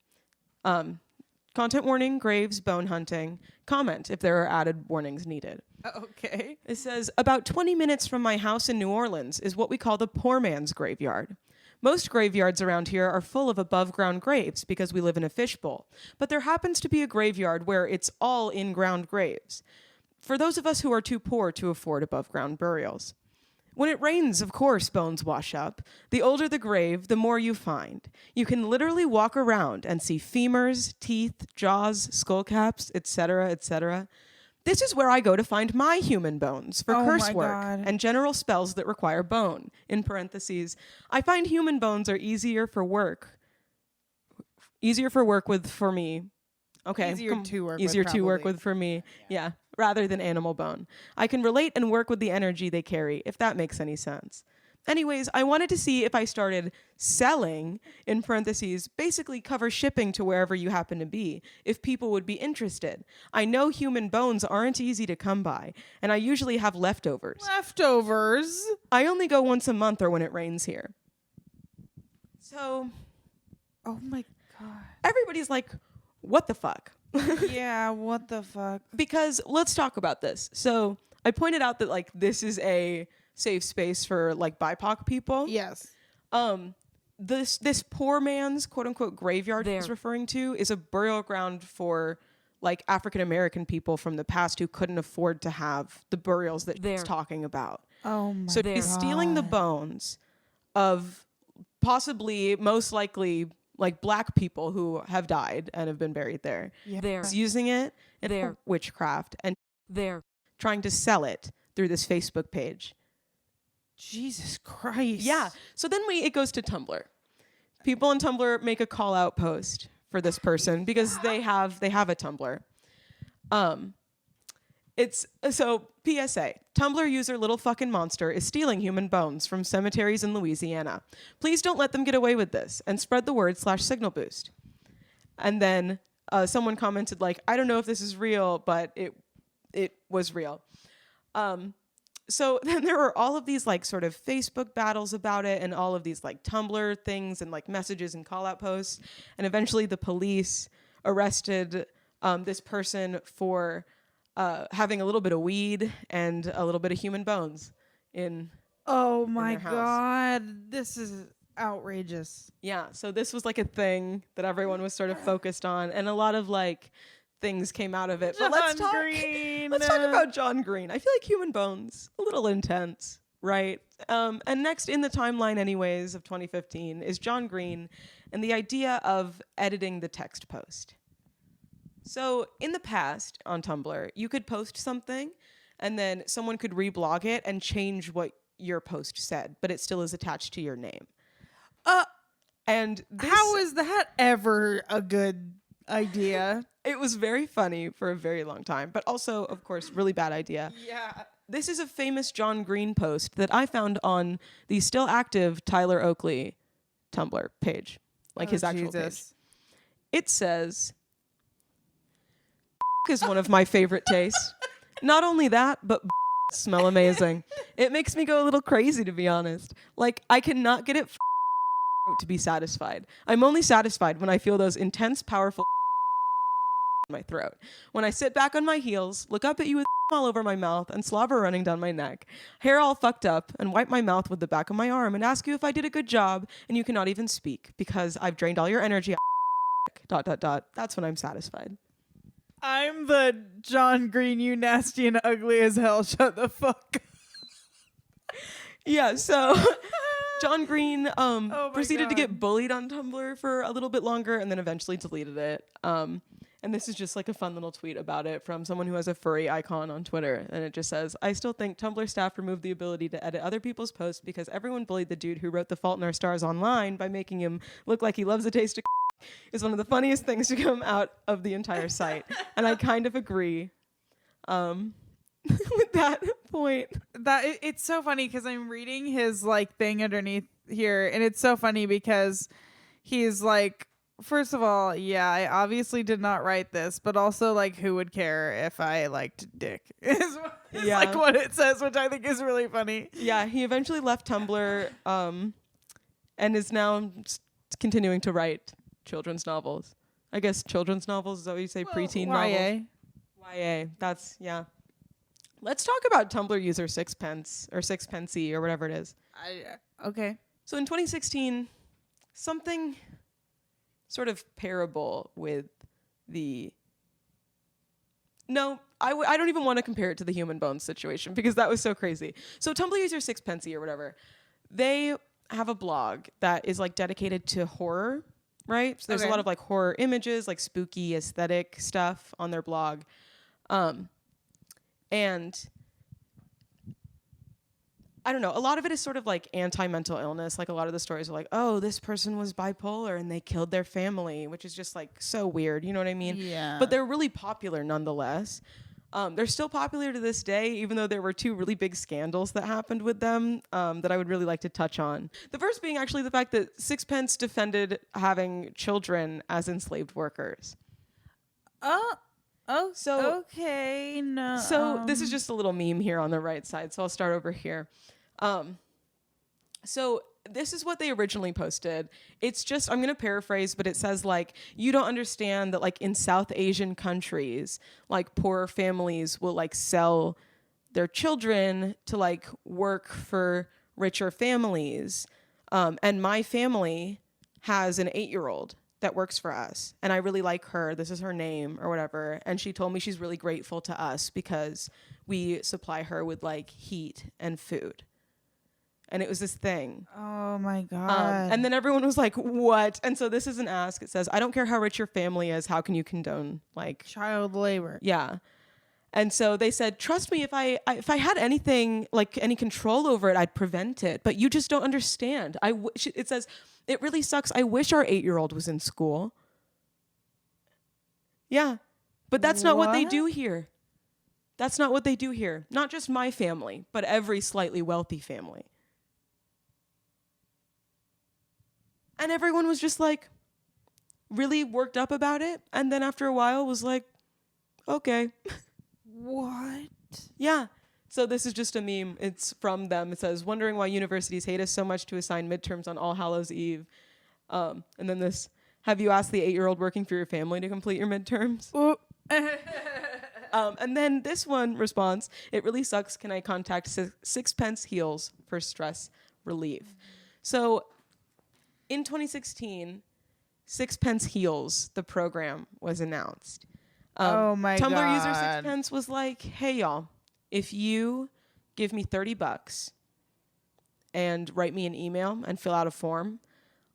Content warning, graves, bone hunting. Comment if there are added warnings needed. Okay. It says, about 20 minutes from my house in New Orleans is what we call the poor man's graveyard. Most graveyards around here are full of above-ground graves because we live in a fishbowl. But there happens to be a graveyard where it's all in-ground graves, for those of us who are too poor to afford above-ground burials. When it rains, of course, bones wash up. The older the grave, the more you find. You can literally walk around and see femurs, teeth, jaws, skull caps, etc., etc. This is where I go to find my human bones for curse work and general spells that require bone. In parentheses, I find human bones are easier for work with for me. Okay. Easier to work with for me. Yeah. Rather than animal bone. I can relate and work with the energy they carry, if that makes any sense. Anyways, I wanted to see if I started selling, in parentheses, basically cover shipping to wherever you happen to be, if people would be interested. I know human bones aren't easy to come by, and I usually have leftovers. Leftovers? I only go once a month or when it rains here. So, oh my God. Everybody's like, what the fuck? Yeah, what the fuck? Because let's talk about this. So I pointed out that like this is a safe space for like BIPOC people. Yes. This poor man's quote unquote graveyard he's referring to is a burial ground for like African American people from the past who couldn't afford to have the burials that he's talking about. Oh my So he's stealing the bones of possibly, most likely, like black people who have died and have been buried there. Yeah. He's using it in witchcraft and they're trying to sell it through this Facebook page. Jesus Christ. Yeah. So then it goes to Tumblr. People on Tumblr make a call out post for this person because they have a Tumblr. It's so PSA. Tumblr user Little Fucking Monster is stealing human bones from cemeteries in Louisiana. Please don't let them get away with this and spread the word /signal boost. And then someone commented like, I don't know if this is real, but it was real. So then there were all of these like sort of Facebook battles about it and all of these like Tumblr things and like messages and call out posts. And eventually the police arrested this person for having a little bit of weed and a little bit of human bones in my their house. God, this is outrageous. Yeah, so this was like a thing that everyone was sort of focused on, and a lot of like things came out of it. But let's talk about John Green. I feel like human bones, a little intense, right? And next in the timeline anyways of 2015 is John Green and the idea of editing the text post. So in the past on Tumblr, you could post something and then someone could reblog it and change what your post said, but it still is attached to your name. And how is that ever a good idea? It was very funny for a very long time, but also, of course, really bad idea. Yeah. This is a famous John Green post that I found on the still active Tyler Oakley Tumblr page, like his actual page. It says, is one of my favorite tastes. Not only that, but smell amazing. It makes me go a little crazy, to be honest. Like, I cannot get it to be satisfied. I'm only satisfied when I feel those intense, powerful in my throat. When I sit back on my heels, look up at you with all over my mouth and slobber running down my neck, hair all fucked up, and wipe my mouth with the back of my arm and ask you if I did a good job, and you cannot even speak because I've drained all your energy. ... That's when I'm satisfied. I'm the John Green, you nasty and ugly as hell. Shut the fuck up. Yeah, so John Green proceeded to get bullied on Tumblr for a little bit longer and then eventually deleted it. And this is just like a fun little tweet about it from someone who has a furry icon on Twitter. And it just says, I still think Tumblr staff removed the ability to edit other people's posts because everyone bullied the dude who wrote The Fault in Our Stars online by making him look like he loves a taste of is one of the funniest things to come out of the entire site. And I kind of agree with that point. It's so funny because I'm reading his like thing underneath here, and it's so funny because he's like, first of all, yeah, I obviously did not write this, but also like, who would care if I liked dick? is like what it says, which I think is really funny. Yeah, he eventually left Tumblr and is now continuing to write children's novels. I guess children's novels is that what you say, preteen novels? YA. That's, yeah. Let's talk about Tumblr user Sixpence or Sixpencey or whatever it is. Okay. So in 2016, something sort of parable with the... No, I don't even want to compare it to the human bones situation because that was so crazy. So Tumblr user Sixpensy or whatever, they have a blog that is like dedicated to horror, right? So there's a lot of like horror images, like spooky aesthetic stuff on their blog. And I don't know, a lot of it is sort of like anti-mental illness. Like a lot of the stories are like, oh, this person was bipolar and they killed their family, which is just like so weird. You know what I mean? Yeah. But they're really popular nonetheless. They're still popular to this day, even though there were 2 really big scandals that happened with them that I would really like to touch on. The first being actually the fact that Sixpence defended having children as enslaved workers. So okay, no. So this is just a little meme here on the right side. So I'll start over here. So this is what they originally posted. It's just, I'm going to paraphrase, but it says like, you don't understand that like in South Asian countries, like poorer families will like sell their children to like work for richer families. And my family has an 8-year-old that works for us. And I really like her. This is her name or whatever. And she told me she's really grateful to us because we supply her with like heat and food. And it was this thing. Oh my God. And then everyone was like, what? And so this is an ask. It says, I don't care how rich your family is. How can you condone like child labor? Yeah. And so they said, trust me, if I had anything like any control over it, I'd prevent it. But you just don't understand. It says, it really sucks. I wish our 8-year-old was in school. Yeah. But that's not what they do here. That's not what they do here. Not just my family, but every slightly wealthy family. And everyone was just like really worked up about it. And then after a while was like, okay. What? Yeah. So this is just a meme. It's from them. It says, wondering why universities hate us so much to assign midterms on All Hallows Eve. And then this, have you asked the 8-year-old working for your family to complete your midterms? And then this one response, it really sucks. Can I contact Sixpence Heals for stress relief? So in 2016, Sixpence Heals, the program, was announced. Oh my God. Tumblr user Sixpence was like, hey y'all, if you give me $30 and write me an email and fill out a form,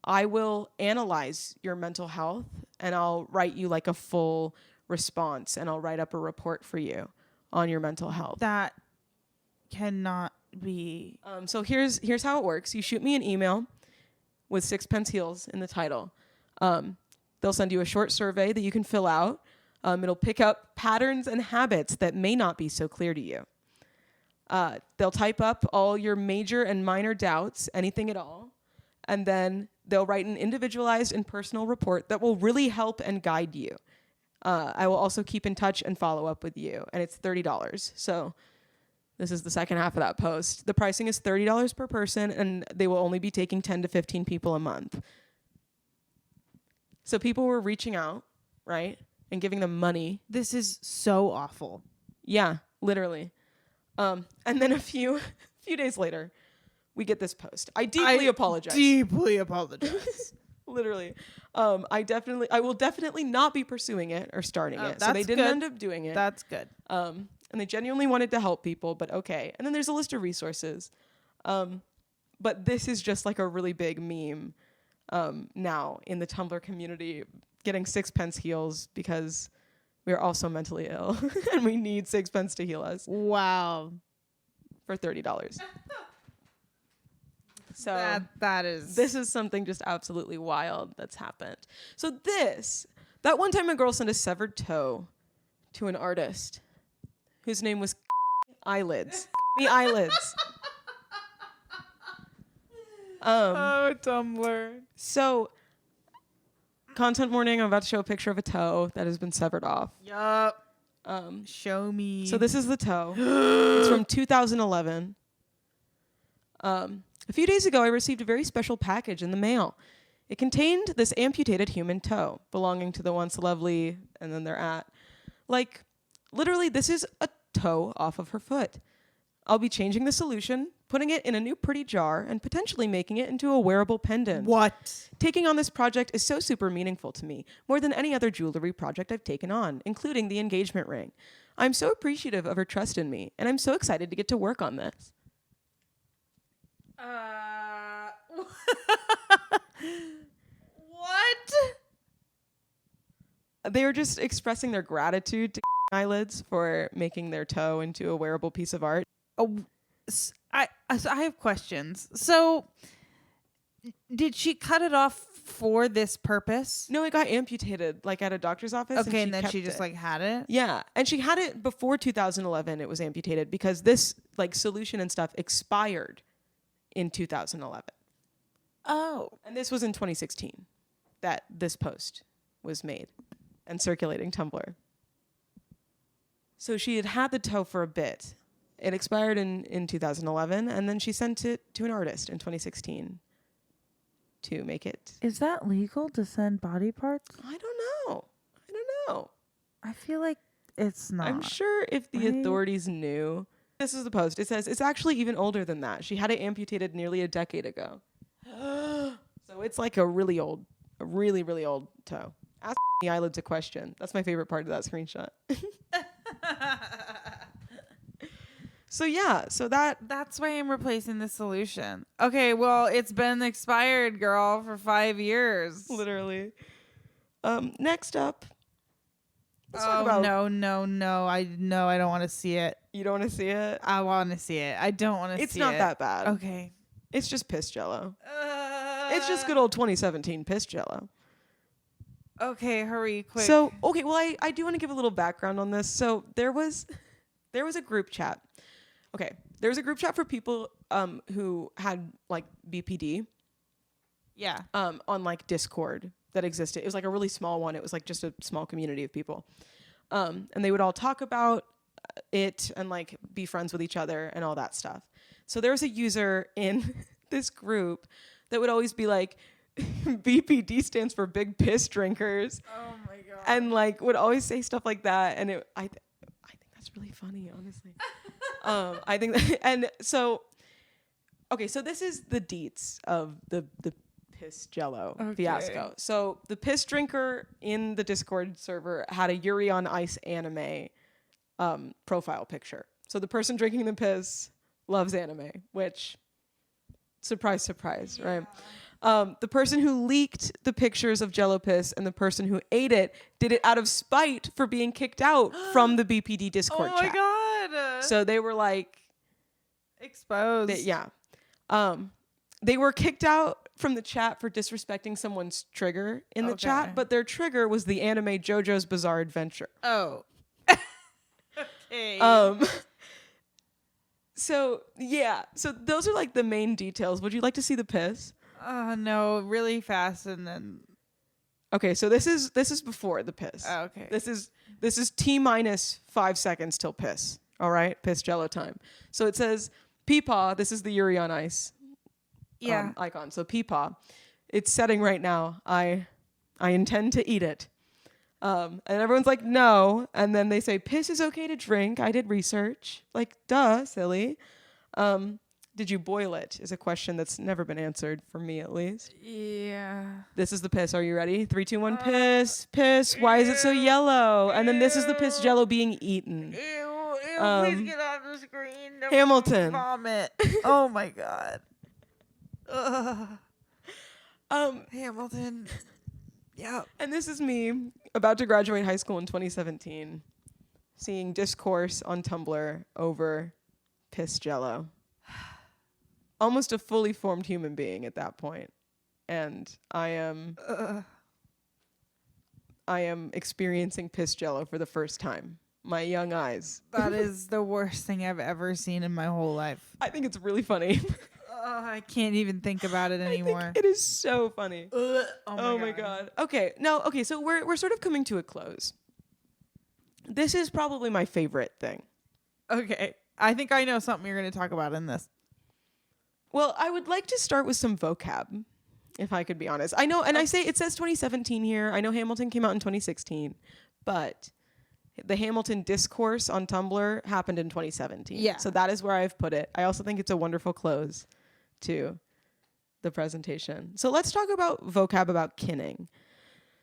I will analyze your mental health and I'll write you like a full response and I'll write up a report for you on your mental health. That cannot be. So here's how it works. You shoot me an email with Sixpence Heals in the title. They'll send you a short survey that you can fill out. It'll pick up patterns and habits that may not be so clear to you. They'll type up all your major and minor doubts, anything at all, and then they'll write an individualized and personal report that will really help and guide you. I will also keep in touch and follow up with you, and it's $30. So this is the second half of that post. The pricing is $30 per person, and they will only be taking 10 to 15 people a month. So people were reaching out, right? And giving them money. This is so awful. Yeah, literally. And then a few days later, we get this post. I deeply apologize. Deeply apologize. Literally. I will definitely not be pursuing it or starting it. So they didn't end up doing it. That's good. And they genuinely wanted to help people, but okay. And then there's a list of resources. But this is just like a really big meme now in the Tumblr community, getting Sixpence Heals because we are also mentally ill and we need Sixpence to heal us. Wow. For $30. So this is something just absolutely wild that's happened. So that one time a girl sent a severed toe to an artist whose name was Eyelids. Me Eyelids. Oh, Tumblr. So, content warning, I'm about to show a picture of a toe that has been severed off. Yup. Show me. So this is the toe. It's from 2011. A few days ago, I received a very special package in the mail. It contained this amputated human toe belonging to the once lovely, and then they're at. Like, literally, this is a toe off of her foot. I'll be changing the solution, putting it in a new pretty jar, and potentially making it into a wearable pendant. What? Taking on this project is so super meaningful to me, more than any other jewelry project I've taken on, including the engagement ring. I'm so appreciative of her trust in me, and I'm so excited to get to work on this. What? They were just expressing their gratitude to eyelids for making their toe into a wearable piece of art. Oh, I have questions. So, did she cut it off for this purpose? No, it got amputated, like at a doctor's office. Okay, and then kept she just it. like had it. Yeah, and she had it before 2011. It was amputated because this like solution and stuff expired in 2011. Oh, And this was in 2016 that this post was made and circulating Tumblr. So she had had the toe for a bit. It expired in 2011, and then she sent it to an artist in 2016 to make it. is that legal to send body parts? I don't know. I feel like it's not. I'm sure if the right? authorities knew. This is the post. It says it's actually even older than that. She had it amputated nearly a decade ago. So it's like a really old toe. Ask the eyelids a question. That's my favorite part of that screenshot. So yeah, That's why I'm replacing the solution. Okay, well, it's been expired, girl, for 5 years. literally. Next up. Let's talk Oh about. no! I don't want to see it. You don't want to see it? I want to see it. I don't want to see it. It's not that bad. Okay. It's just piss jello. It's just good old 2017 piss jello. Okay, hurry, quick. So, okay, well, I do want to give a little background on this. So there was a group chat. Okay, there was a group chat for people who had like BPD yeah. on like Discord that existed. It was like a really small one. It was like just a small community of people. And they would all talk about it and like be friends with each other and all that stuff. So there was a user in this group that would always be like, BPD stands for big piss drinkers. Oh my god. And like would always say stuff like that. And I think that's really funny, honestly. I think that, and so, okay, so this is the deets of the piss jello fiasco. So the piss drinker in the Discord server had a Yuri on Ice anime profile picture. So the person drinking the piss loves anime, which, surprise, surprise, right? The person who leaked the pictures of Jello piss and the person who ate it did it out of spite for being kicked out from the BPD Discord chat. Oh my god. So they were like Exposed. They were kicked out from the chat for disrespecting someone's trigger in the chat, but their trigger was the anime JoJo's Bizarre Adventure. Oh. Okay. So those are like the main details. Would you like to see the piss? No, really fast and then. Okay, so this is before the piss. Oh, okay. This is T- 5 seconds till piss. All right, piss jello time. So it says Peepaw. This is the Yuri on Ice icon. So Peepaw. It's setting right now. I intend to eat it. And everyone's like, no. And then they say, piss is okay to drink. I did research. Like, duh, silly. Did you boil it? Is a question that's never been answered, for me at least. Yeah. This is the piss. Are you ready? 3, 2, 1, piss. Piss. Why is it so yellow? And then this is the piss jello being eaten. Ew, please get off the screen. Don't Hamilton. Vomit. Oh my god. Ugh. Hamilton. Yeah. And this is me about to graduate high school in 2017, seeing discourse on Tumblr over piss jello. Almost a fully formed human being at that point. And I am experiencing piss jello for the first time. My young eyes. That is the worst thing I've ever seen in my whole life. I think it's really funny. I can't even think about it anymore. It is so funny. Oh my god. Okay, so we're sort of coming to a close. This is probably my favorite thing. Okay. I think I know something you're going to talk about in this. Well, I would like to start with some vocab, if I could be honest. I know, and I say it says 2017 here. I know Hamilton came out in 2016, but the Hamilton discourse on Tumblr happened in 2017. Yeah. So that is where I've put it. I also think it's a wonderful close to the presentation. So let's talk about vocab about kinning.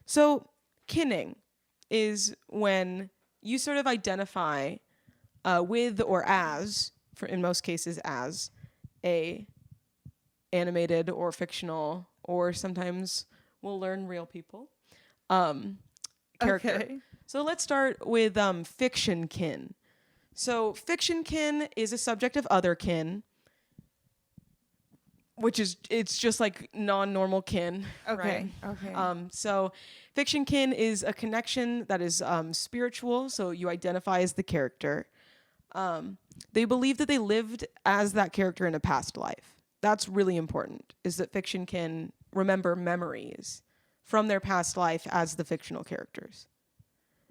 So kinning is when you sort of identify with or as, for in most cases as, a animated or fictional, or sometimes we'll learn real people, character. Okay. So let's start with fiction kin. So fiction kin is a subject of other kin, which is, it's just like non-normal kin. Okay. Right? Okay. So fiction kin is a connection that is spiritual, so you identify as the character. They believe that they lived as that character in a past life. That's really important, is that fiction can remember memories from their past life as the fictional characters.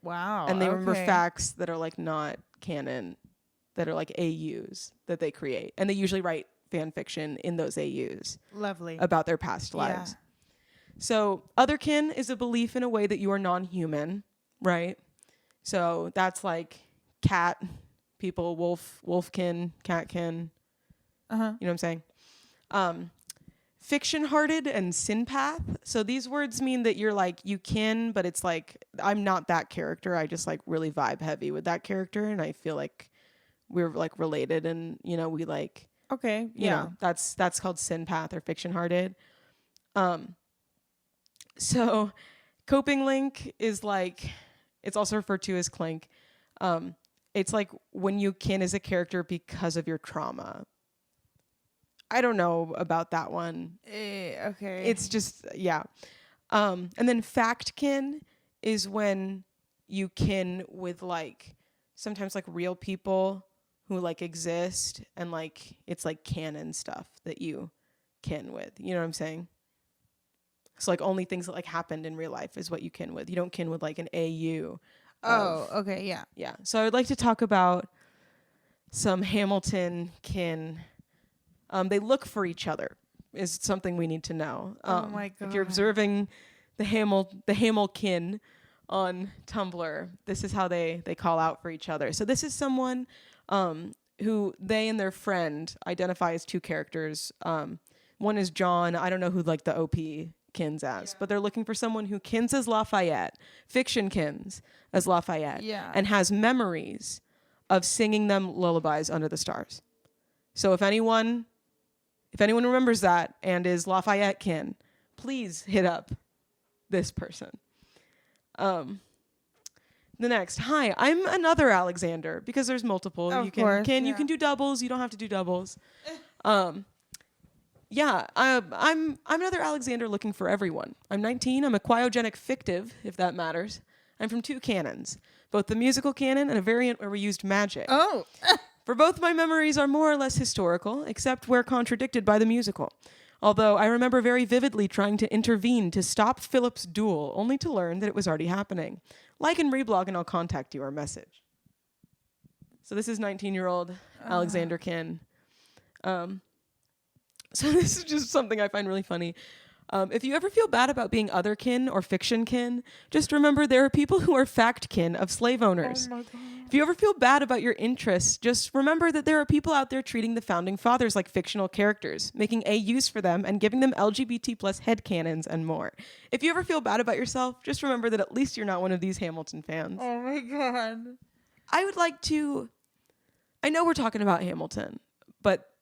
Wow. And they remember okay. facts that are like not canon, that are like AUs that they create. And they usually write fan fiction in those AUs Lovely. about their past lives. So otherkin is a belief in a way that you are non-human, right? So that's like cat people, wolfkin, catkin. Uh-huh. You know what I'm saying? Fiction-hearted and synpath. So these words mean that you're like, you kin, but it's like, I'm not that character. I just like really vibe heavy with that character. And I feel like we're like related and, you know, we like, Okay. you Yeah. know, that's called synpath or fiction-hearted. So coping link is like, it's also referred to as clink. It's like when you kin as a character because of your trauma. I don't know about that one. Okay. It's just, yeah. And then fact kin is when you kin with like, sometimes like real people who like exist and like, it's like canon stuff that you kin with. You know what I'm saying? So like only things that like happened in real life is what you kin with. You don't kin with like an AU. Okay. Yeah. Yeah. So I'd like to talk about some Hamilton kin. They look for each other is something we need to know. Oh my God. If you're observing the Hamil kin on Tumblr, this is how they call out for each other. So this is someone who they and their friend identify as two characters. One is John. I don't know who like the OP kins as, but they're looking for someone who kins as Lafayette, fiction kins as Lafayette, and has memories of singing them lullabies under the stars. So if anyone remembers that and is Lafayette kin, please hit up this person. The next, hi, I'm another Alexander, because there's multiple. Of You course, you can do doubles. You don't have to do doubles. Yeah, I'm another Alexander looking for everyone. I'm 19. I'm a cryogenic fictive, if that matters. I'm from two canons, both the musical canon and a variant where we used magic. Oh. For both, my memories are more or less historical, except where contradicted by the musical. Although I remember very vividly trying to intervene to stop Philip's duel, only to learn that it was already happening. Like and reblog and I'll contact you or message. So this is 19-year-old Alexander Kin. So this is just something I find really funny. If you ever feel bad about being other kin or fiction kin, just remember there are people who are fact kin of slave owners. Oh my God. If you ever feel bad about your interests, just remember that there are people out there treating the founding fathers like fictional characters, making AUs for them and giving them LGBT plus headcanons and more. If you ever feel bad about yourself, just remember that at least you're not one of these Hamilton fans. Oh my God. I would like to, I know we're talking about Hamilton, but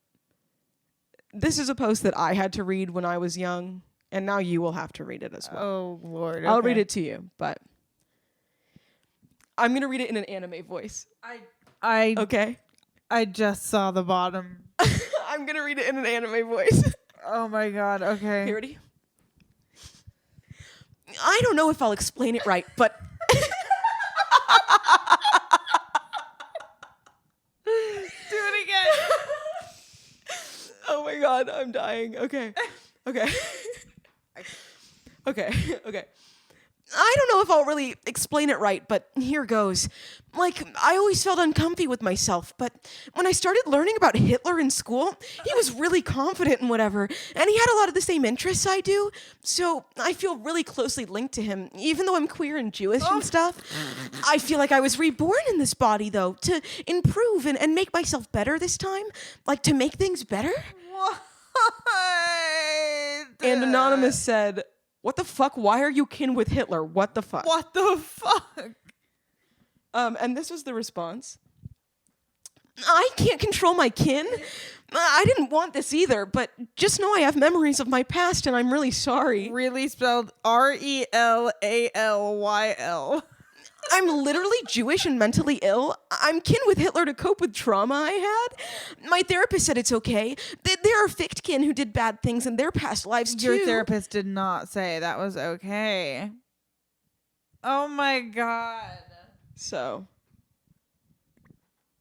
this is a post that I had to read when I was young, and now you will have to read it as well. Oh Lord. I'll read it to you, but I'm going to read it in an anime voice. Okay? I just saw the bottom. I'm going to read it in an anime voice. Oh my God. Okay. You ready? I don't know if I'll explain it right, but Do it again. oh my God, I'm dying. Okay. Okay. Okay. I don't know if I'll really explain it right, but here goes. Like, I always felt uncomfy with myself, but when I started learning about Hitler in school, he was really confident and whatever, and he had a lot of the same interests I do, so I feel really closely linked to him, even though I'm queer and Jewish and stuff. I feel like I was reborn in this body, though, to improve and make myself better this time, like to make things better. What? And Anonymous said, "What the fuck? Why are you kin with Hitler? What the fuck?" What the fuck? And this was the response. "I can't control my kin. I didn't want this either, but just know I have memories of my past and I'm really sorry. Really spelled RELALYL. I'm literally Jewish and mentally ill. I'm kin with Hitler to cope with trauma I had. My therapist said it's okay. There are fict kin who did bad things in their past lives too." Your therapist did not say that was okay. Oh my god. So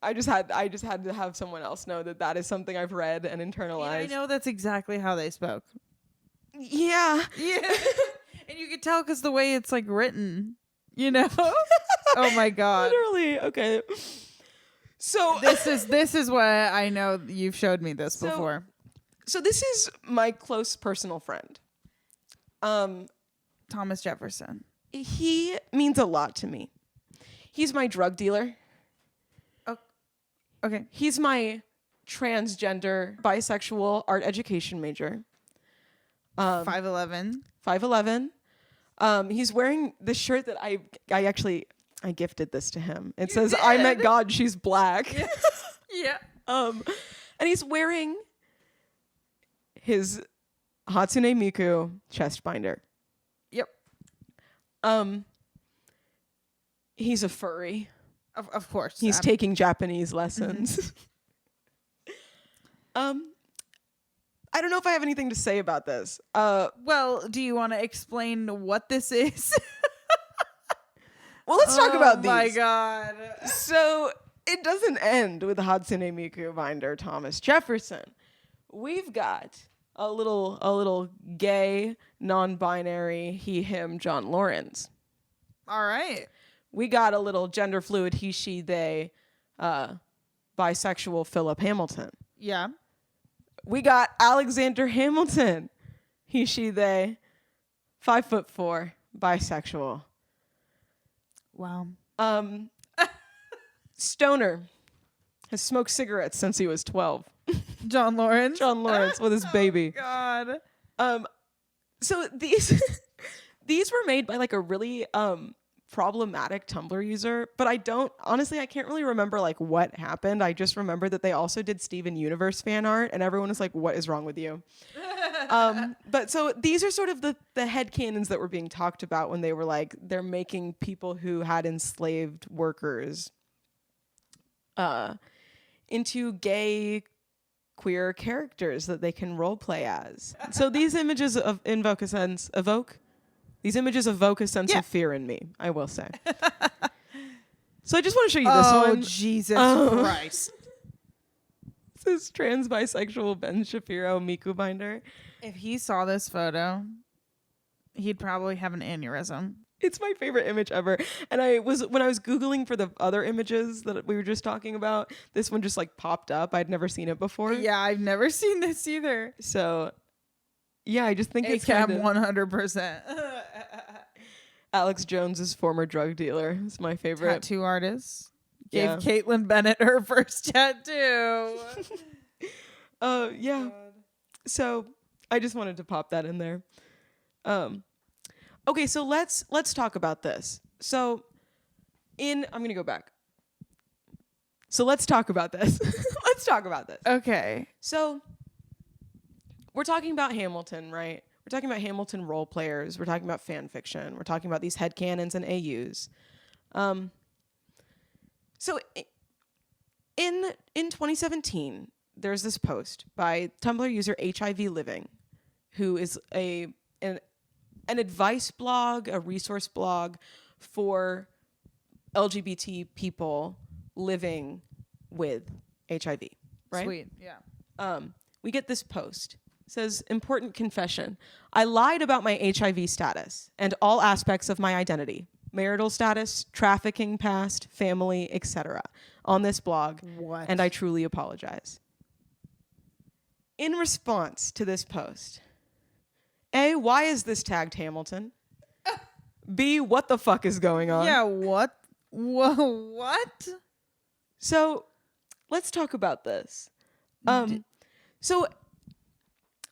I just had to have someone else know that is something I've read and internalized. I know that's exactly how they spoke. Yeah. Yeah. And you could tell because the way it's like written, you know? Oh my god. Literally. Okay. So This is what I know. You've showed me this before. So this is my close personal friend. Thomas Jefferson. He means a lot to me. He's my drug dealer. Okay. He's my transgender, bisexual art education major. 5'11". 5'11". He's wearing this shirt that I gifted this to him. It says, did? "I met God, she's black." Yeah. And he's wearing his Hatsune Miku chest binder. Yep. He's a furry. Of course. He's taking Japanese lessons. I don't know if I have anything to say about this. Well, do you want to explain what this is? Well, let's talk about these. Oh my god. So it doesn't end with the Hatsune Miku binder, Thomas Jefferson. We've got a little gay, non-binary, he, him, John Lawrence. All right. We got a little gender fluid, he, she, they, bisexual Philip Hamilton. Yeah. We got Alexander Hamilton, he, she, they, 5'4", bisexual. Wow. Stoner has smoked cigarettes since he was 12. John Lawrence. John Lawrence with his baby. God. So these these were made by like a really problematic Tumblr user, but I can't really remember like what happened. I just remember that they also did Steven Universe fan art and everyone was like, "What is wrong with you?" But so these are sort of the headcanons that were being talked about when they were like, they're making people who had enslaved workers into gay queer characters that they can role play as. So these images evoke a sense of fear in me, I will say. So I just want to show you this one. Jesus Christ. This is trans bisexual Ben Shapiro Miku binder. If he saw this photo, he'd probably have an aneurysm. It's my favorite image ever. And when I was Googling for the other images that we were just talking about, this one just like popped up. I'd never seen it before. Yeah, I've never seen this either. So yeah, I just think it's ACAB kind of 100%. Alex Jones's former drug dealer. It's my favorite. Tattoo artist. Yeah. Gave Caitlin Bennett her first tattoo. Yeah. So I just wanted to pop that in there. Okay, so let's talk about this. So I'm gonna go back. So let's talk about this. Let's talk about this. Okay. So we're talking about Hamilton, right? We're talking about Hamilton role players. We're talking about fan fiction. We're talking about these headcanons and AUs. So in 2017, there's this post by Tumblr user HIV Living, who is an advice blog, a resource blog for LGBT people living with HIV, right? Sweet. Yeah. We get this post says, important confession. I lied about my HIV status and all aspects of my identity, marital status, trafficking past, family, etc. on this blog. What? And I truly apologize. In response to this post, A, why is this tagged Hamilton? B, what the fuck is going on? Yeah, what? What? So let's talk about this. So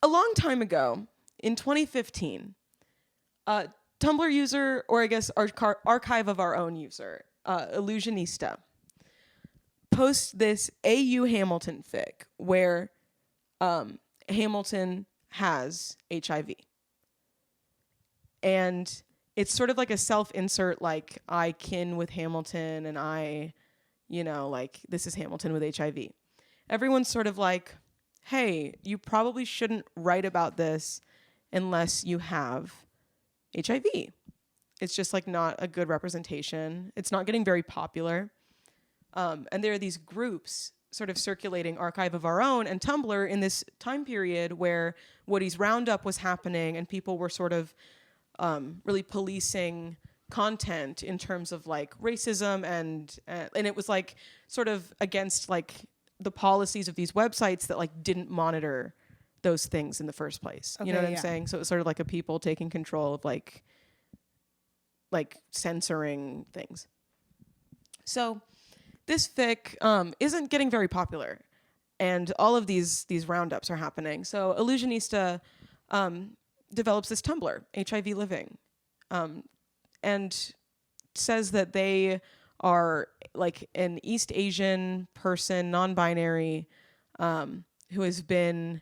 a long time ago, in 2015, Tumblr user, or I guess archive of our own user, Illusionista, posts this AU Hamilton fic where Hamilton has HIV. And it's sort of like a self-insert, like, I kin with Hamilton and I, like, this is Hamilton with HIV. Everyone's sort of like, hey, you probably shouldn't write about this unless you have HIV. It's just, like, not a good representation. It's not getting very popular. And there are these groups sort of circulating Archive of Our Own and Tumblr in this time period where Woody's Roundup was happening and people were sort of really policing content in terms of like racism and it was like sort of against like the policies of these websites that like didn't monitor those things in the first place. Okay, you know what yeah. I'm saying? So it was sort of like a people taking control of like censoring things. So this fic isn't getting very popular, and all of these roundups are happening. So Illusionista develops this Tumblr, HIV Living, and says that they are like an East Asian person, non-binary, who has been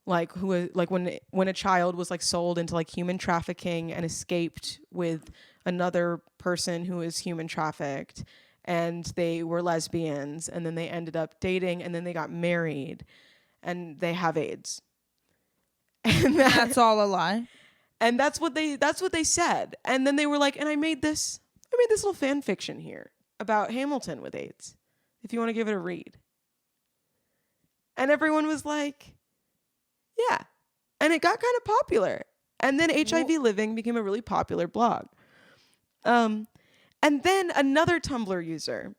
when a child was like sold into like human trafficking and escaped with another person who is human trafficked, and they were lesbians, and then they ended up dating, and then they got married, and they have AIDS. And That's all a lie. And that's what they said. And then they were like, and I made this little fan fiction here about Hamilton with AIDS, if you want to give it a read. And everyone was like, yeah. And it got kind of popular. And then HIV Living became a really popular blog. And then another Tumblr user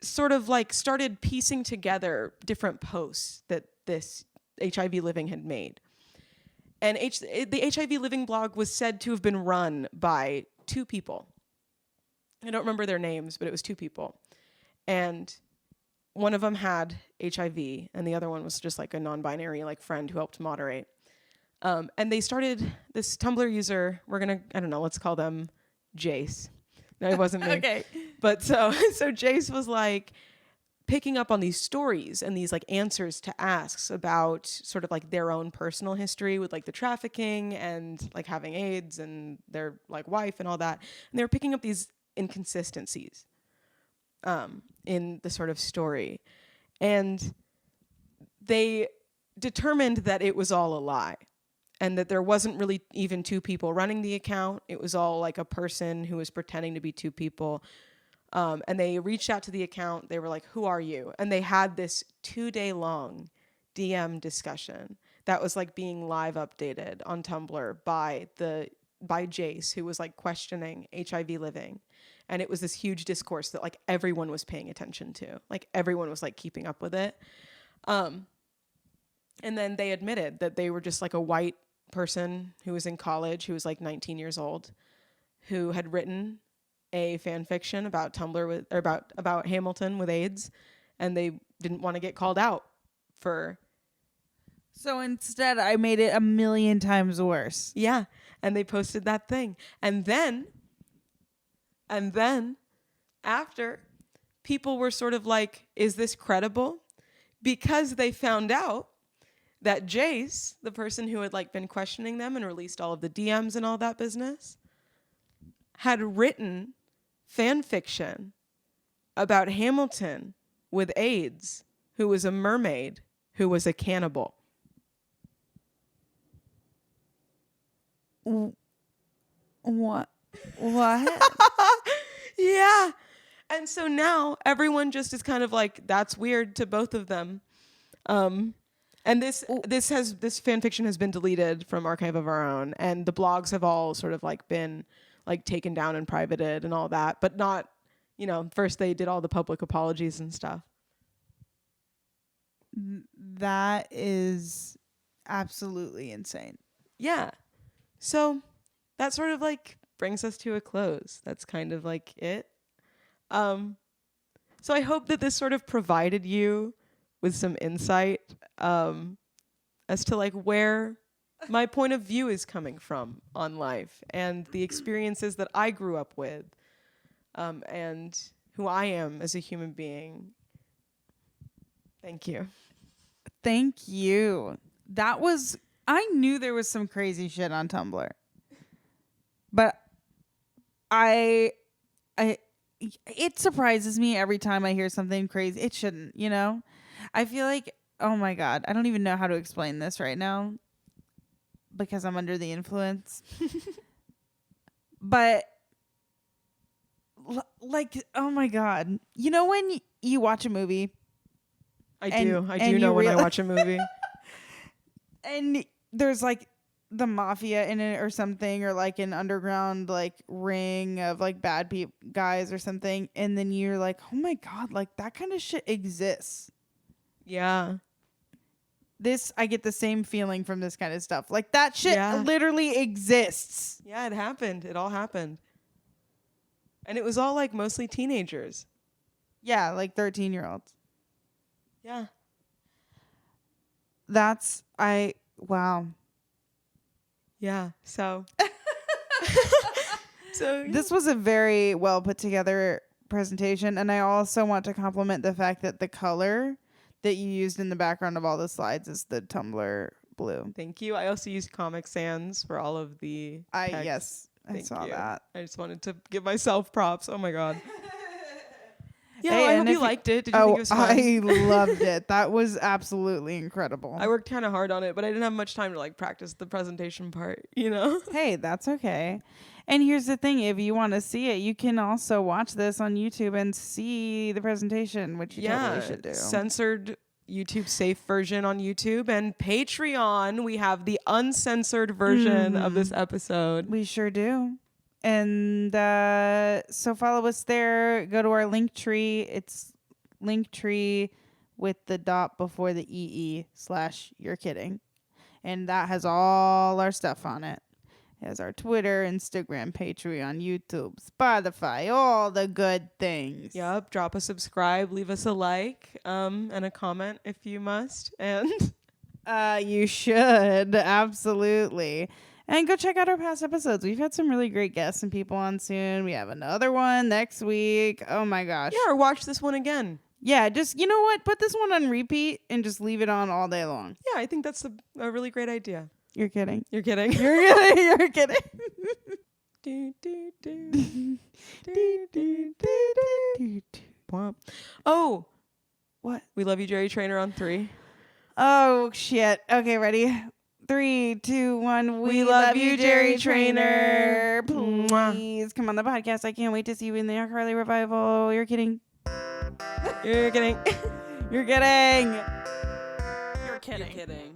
sort of like started piecing together different posts that this HIV Living had made. And the HIV Living blog was said to have been run by two people. I don't remember their names, but it was two people. And one of them had HIV, and the other one was just like a non-binary like friend who helped moderate. And they started this Tumblr user, let's call them Jayce. No, it wasn't me. Okay. But so Jayce was like picking up on these stories and these like answers to asks about sort of like their own personal history with like the trafficking and like having AIDS and their like wife and all that. And they were picking up these inconsistencies in the sort of story. And they determined that it was all a lie, and that there wasn't really even two people running the account. It was all like a person who was pretending to be two people. And they reached out to the account. They were like, who are you? And they had this 2-day long DM discussion that was like being live updated on Tumblr by Jayce, who was like questioning HIV Living. And it was this huge discourse that like everyone was paying attention to. Like everyone was like keeping up with it. And then they admitted that they were just like a white person who was in college, who was like 19 years old, who had written a fan fiction about about Hamilton with AIDS, and they didn't want to get called out for. So instead, I made it 1,000,000 times worse. Yeah, and they posted that thing, and then after, people were sort of like, "Is this credible?" Because they found out that Jayce, the person who had like been questioning them and released all of the DMs and all that business, had written fan fiction about Hamilton with AIDS, who was a mermaid, who was a cannibal. What? Yeah. And so now everyone just is kind of like, that's weird to both of them. And this fan fiction has been deleted from Archive of Our Own, and the blogs have all sort of like been like taken down and privated and all that, but not, first they did all the public apologies and stuff. That is absolutely insane. Yeah. So that sort of like brings us to a close. That's kind of like it. So I hope that this sort of provided you with some insight as to like where my point of view is coming from on life and the experiences that I grew up with, and who I am as a human being. Thank you. Thank you. I knew there was some crazy shit on Tumblr. But it surprises me every time I hear something crazy. It shouldn't, I feel like, oh my God, I don't even know how to explain this right now because I'm under the influence. But like, oh my God, when you watch a movie, I do know when I watch a movie. And there's like the mafia in it or something, or like an underground like ring of like bad guys or something, and then you're like, oh my God, like that kind of shit exists. Yeah. I get the same feeling from this kind of stuff. Like that shit literally exists. Yeah, it happened. It all happened. And it was all like mostly teenagers. Yeah, like 13-year-olds. Yeah. Wow. Yeah. So yeah. This was a very well put together presentation, and I also want to compliment the fact that the color that you used in the background of all the slides is the Tumblr blue. Thank you. I also used Comic Sans for all of the text. Yes, I saw that. I just wanted to give myself props. Oh my God. Yeah, Hey, I hope you liked it. Did you think it was fun? I loved it. That was absolutely incredible. I worked kind of hard on it, but I didn't have much time to like practice the presentation part, Hey, that's okay. And here's the thing. If you want to see it, you can also watch this on YouTube and see the presentation, which you totally should do. Censored YouTube safe version on YouTube, and Patreon. We have the uncensored version of this episode. We sure do. And so follow us there. Go to our link tree. It's Linktree with the dot before the /you're kidding. And that has all our stuff on it. It has our Twitter, Instagram, Patreon, YouTube, Spotify, all the good things. Yep. Drop a subscribe, leave us a like, and a comment if you must. And you should. Absolutely. And go check out our past episodes. We've had some really great guests and people on soon. We have another one next week. Oh my gosh. Yeah, or watch this one again. Yeah, just, you know what? Put this one on repeat and just leave it on all day long. Yeah, I think that's a really great idea. You're kidding. You're kidding. You're kidding. You're kidding. Oh. What? We love you, Jerry Trainer, on 3. Oh, shit. Okay, ready? 3, 2, 1. We love you, Jerry Trainer. Please come on the podcast. I can't wait to see you in the iCarly revival. You're kidding. You're kidding. You're kidding. You're kidding.